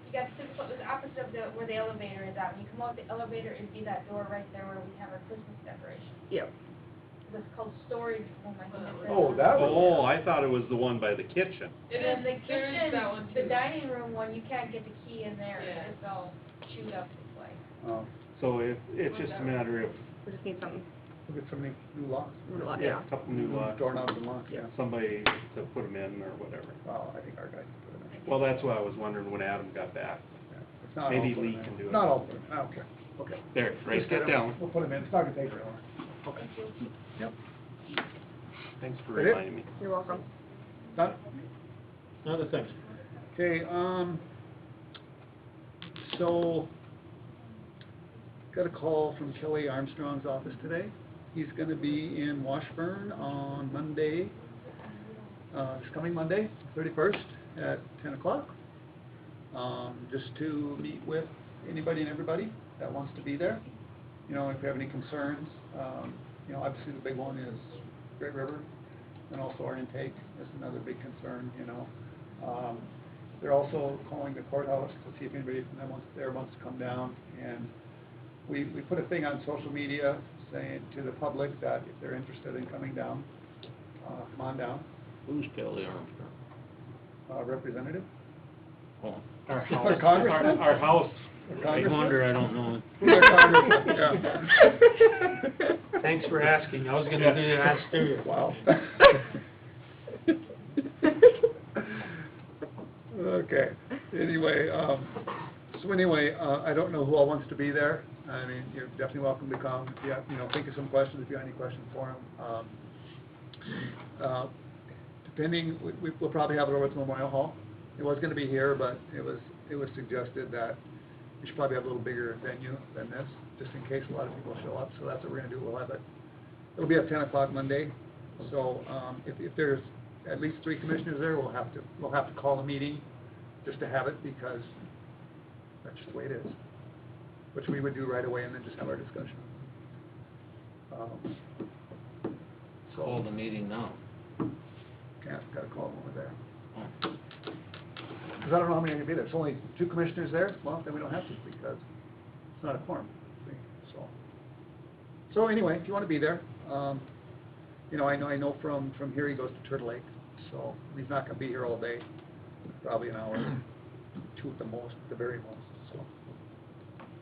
you got the, it was opposite of the, where the elevator is at. When you come out the elevator, it'd be that door right there where we have our Christmas decoration. yep. It was called storage room, I think it said. Oh, that one. Oh, I thought it was the one by the kitchen. It And is, the there is kitchen, that one the too. dining room one, you can't get the key in there. Yeah. It's all chewed up, it's like. Oh, So it's just a matter of, We just need some, we'll get some new locks. yeah. a couple new locks, Doorknobs and locks, yeah. somebody to put them in or whatever. Well, I think our guys can put them in. Well, that's what I was wondering when Adam got back. Yeah. It's not Maybe all put 'em Lee in. can do it. Not all put 'em in. Okay, okay. There, write Just get that 'em- down. We'll put them in, it's not gonna take very long. Okay. Yep. Thanks for That it? reminding me. You're welcome. Done? Another thing. Okay, so, got a call from Kelly Armstrong's office today. He's gonna be in Washburn on Monday, this coming Monday, 31st, at 10 o'clock. Just to meet with anybody and everybody that wants to be there. You know, if you have any concerns, you know, obviously the big one is Great River, and also our intake is another big concern, you know. They're also calling the courthouse to see if anybody from them wants to come down. And we put a thing on social media saying to the public that if they're interested in coming down, come on down. Who's Kelly Armstrong? Representative? Oh, Our Our congressman? Our house, Our I congressman? wonder, I don't know. Who's our congressman? Yeah. Thanks for asking, I was gonna do that too. Wow. Okay, anyway, I don't know who all wants to be there. I mean, you're definitely welcome to come. If you have, you know, think of some questions, if you have any questions for them. Depending, we'll probably have it over at the Memorial Hall. It was gonna be here, but it was suggested that we should probably have a little bigger venue than this, just in case a lot of people show up, so that's what we're gonna do. We'll have it, it'll be at 10 o'clock Monday. So, if there's at least 3 commissioners there, we'll have to call a meeting just to have it, because that's just the way it is. Which we would do right away and then just have our discussion. Call the meeting now. Gotta call them over there. Oh. Because I don't know how many are gonna be there. There's only 2 commissioners there, well, then we don't have to, because it's not a quorum, see, so anyway, if you wanna be there, you know, I know from here he goes to Turtle Lake, so he's not gonna be here all day, probably an hour, 2 at the most, at the very most, so.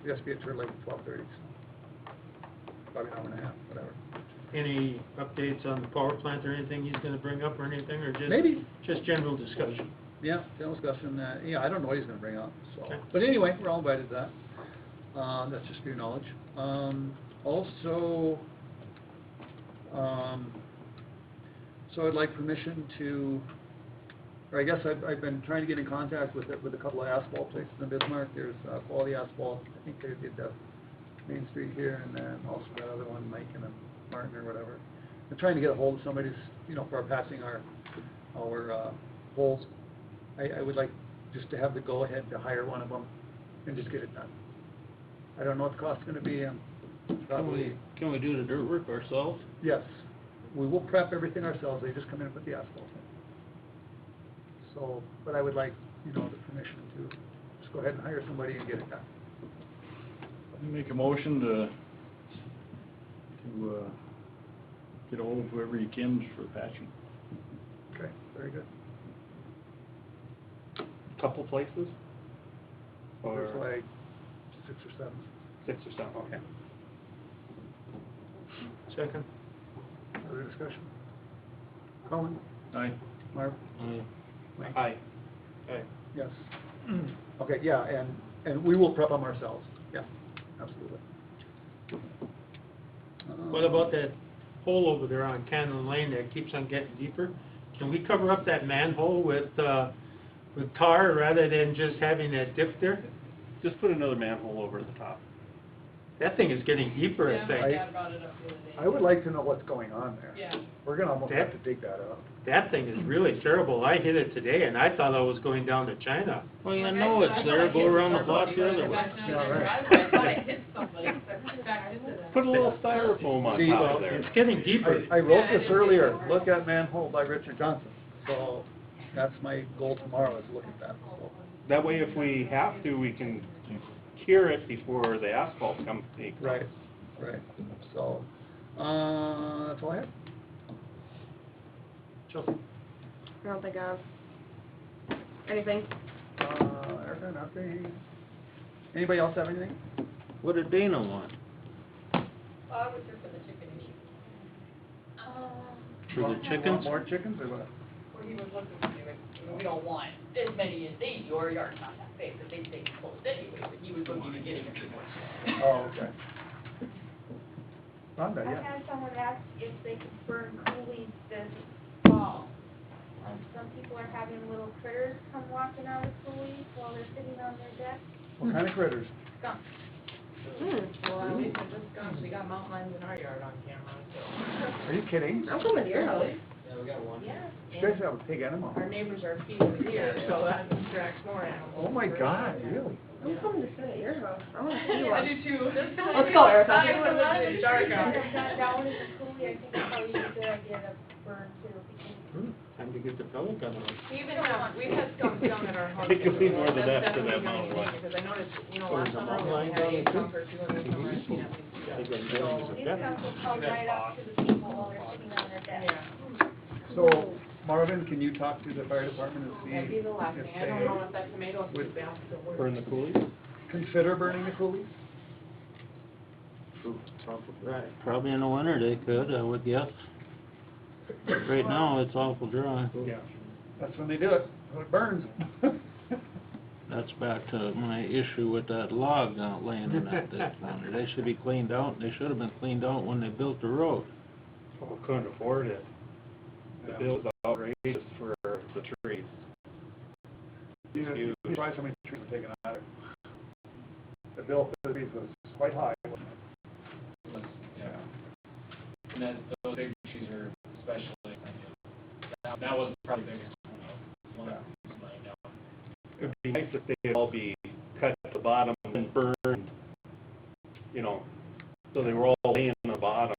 He has to be at Turtle Lake at 12:30, so probably an hour and a half, whatever. Any updates on the power plant or anything he's gonna bring up or anything, or just? Maybe. Just general discussion? Yeah, general discussion, yeah, I don't know what he's gonna bring up, so. Okay. But anyway, we're all invited to that. That's just for your knowledge. Also, so I'd like permission to, or I guess I've been trying to get in contact with a couple of asphalt places in Bismarck. There's Quality Asphalt, I think they did the Main Street here, and then also that other one, Mike and Martin or whatever. I'm trying to get a hold of somebody, you know, for patching our holes. I would like just to have the go-ahead to hire one of them and just get it done. I don't know what the cost's gonna be, probably, Can we do the dirt work ourselves? yes. We will prep everything ourselves, they just come in and put the asphalt in. So, but I would like, you know, the permission to just go ahead and hire somebody and get it done. Make a motion to get ahold of whoever you can for patching. Okay, very good. couple places? There's Or like 6 or 7. 6 or 7, okay. Second? Other discussion? Colin? Aye. Marv? Aye. Mike? Aye. Yes. Okay, yeah, and we will prep them ourselves, yeah, absolutely. What about that hole over there on Cannon Lane that keeps on getting deeper? Can we cover up that manhole with tar rather than just having that dip there? Just put another manhole over the top. That thing is getting deeper, I think. Dad brought it up the other day. I would like to know what's going on there. Yeah. We're gonna almost have to dig that up. That thing is really terrible. I hit it today and I thought I was going down to China. Well, you know it's there, go around the block the other way. Yeah, right. I thought it hit somebody, so I backed into that. Put a little styrofoam on See, top of there. It's getting deeper. I wrote this earlier, look at manhole by Richard Johnson. So that's my goal tomorrow, is look at that. So, That way, if we have to, we can cure it before the asphalt company comes. right, right. So, that's all I have. Chelsea? I don't think of anything. Erica, nothing. Anybody else have anything? What did Dana want? Well, I was here for the chicken issue. For the Want chickens? more chickens or what? Where he was looking to do it, we don't want as many as they do, our yard's not that big, but they stay close anyway, but he was looking to getting a few more. Oh, okay. Rhonda, I yeah. had someone ask if they could burn coolies this fall. Some people are having little critters come walking out of coolies while they're sitting on their deck. What kind of critters? Skunks. Well, at least it just comes, we got mountain lions in our yard on camera, so. Are you kidding? I'm coming to your house. Yeah, we got one. Yeah. You guys have a pig animal. Our neighbors are feeding the deer, so that attracts more animals. Oh my God, really? I'm coming to sit at your house. I want to see I one. do too. Let's go, Erica. I know it's dark out. If that down in the coolie, I think it's probably a good idea to burn too, because Time to get the pellet gun out. We've had skunks down at our house. It could be more than That's that to that definitely gonna mountain be lion. because I noticed, you know, So last is the summer mountain we lion had down a there too? skunk or two, and this summer I've seen at least two. They got So, millions of these pets. skunks will come right up to the people while they're sitting on their deck. Yeah. So, Marvin, can you talk to the fire department and see That'd be the last if thing. I don't know if that tomato is would too bad to work. Burn the coolies? consider burning the coolies? Ooh, it's awful dry. Probably in the winter they could, I would guess. Right now, it's awful dry. Yeah. That's when they do it, when it burns. That's back to my issue with that log laying in that winter. They should be cleaned out, they should have been cleaned out when they built the road. Well, couldn't afford it. The bill's outrageous for the trees. You surprised how many trees were taken out of it. The bill for the trees was quite high, wasn't it? Yeah. And those big trees are especially, that was probably the biggest one that was laying down. It'd be nice if they'd all be cut at the bottom and burned, you know, so they were all laying on the bottom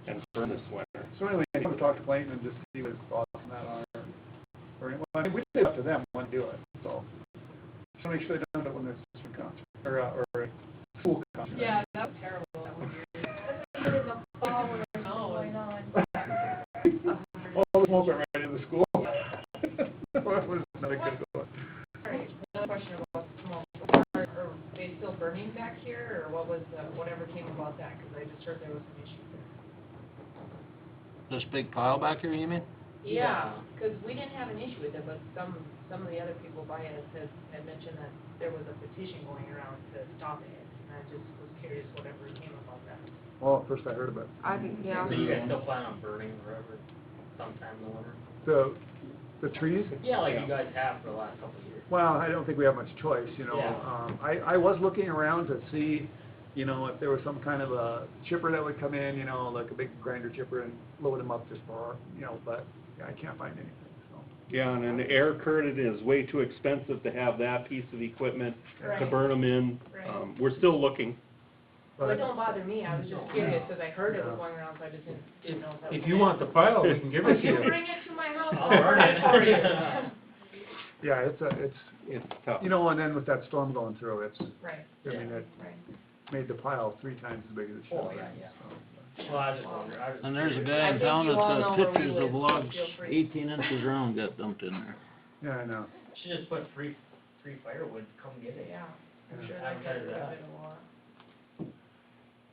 and burned this winter. So anyway, I want to talk to Clayton and just see what his thoughts on that are. Or, well, I mean, we leave it up to them when to do it, so. So make sure they don't do it when there's a concert, or a school concert. Yeah, that was terrible, that was weird. Put it in the fall when there's No, going on. All the smoke went right into the school. That was not a good one. Alright, another question about smoke. Are they still burning back here, or what was, whatever came about that? Because I just heard there was some issues there. This big pile back here, you mean? Yeah, because we didn't have an issue with it, but some of the other people by us had mentioned that there was a petition going around to stop it. And I just was curious whatever came about that. Well, first I heard about I think, yeah. So you guys still plan on burning forever, sometime in the winter? the trees. Yeah, like you guys have for the last couple of years. Well, I don't think we have much choice, you know. Yeah. I was looking around to see, you know, if there was some kind of a chipper that would come in, you know, like a big grinder chipper and load them up just for, you know, but yeah, I can't find anything, so. Yeah, and an air curtain is way too expensive to have that piece of equipment to Right. burn them in. Right. We're still looking. Well, it don't bother me, I was just curious, because I heard it was going around, so I just didn't know if that was. If you want the pile, we can give it to You you. bring it to my house, I'll I'll burn it for you. Yeah, it's It's tough. you know, and then with that storm going through, it's, Right, I mean, it right. made the pile 3 times as big as it should have Oh, been. yeah, yeah. so. Well, I just wondered, I was. And there's a curious. guy I in think town you that's all know got where we pictures live, of so logs feel free. 18 inches round got dumped in there. Yeah, I know. Should just put free firewood, come get it. Yeah, I'm Yeah. sure that Advertise would have that. been a lot.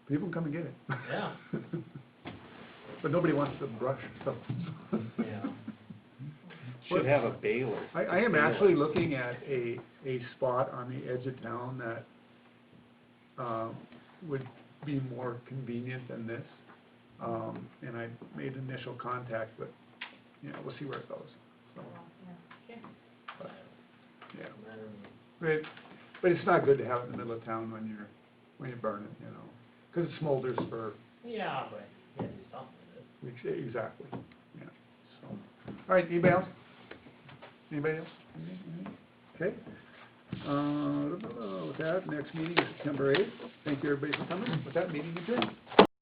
People come and get it. Yeah. But nobody wants to brush, so. Yeah. Should have a baler. I am actually looking at a spot on the edge of town that, would be more convenient than this. And I made initial contact, but you know, we'll see where it goes, so. Okay. But, yeah, but it's not good to have it in the middle of town when you burn it, you know, 'cause it smolders for Yeah, but you gotta do something with it. weeks, exactly, yeah, so. All right, anybody else? Anybody else? Okay. With that, next meeting is September 8th. Thank you, everybody, for coming. With that, meeting adjourned.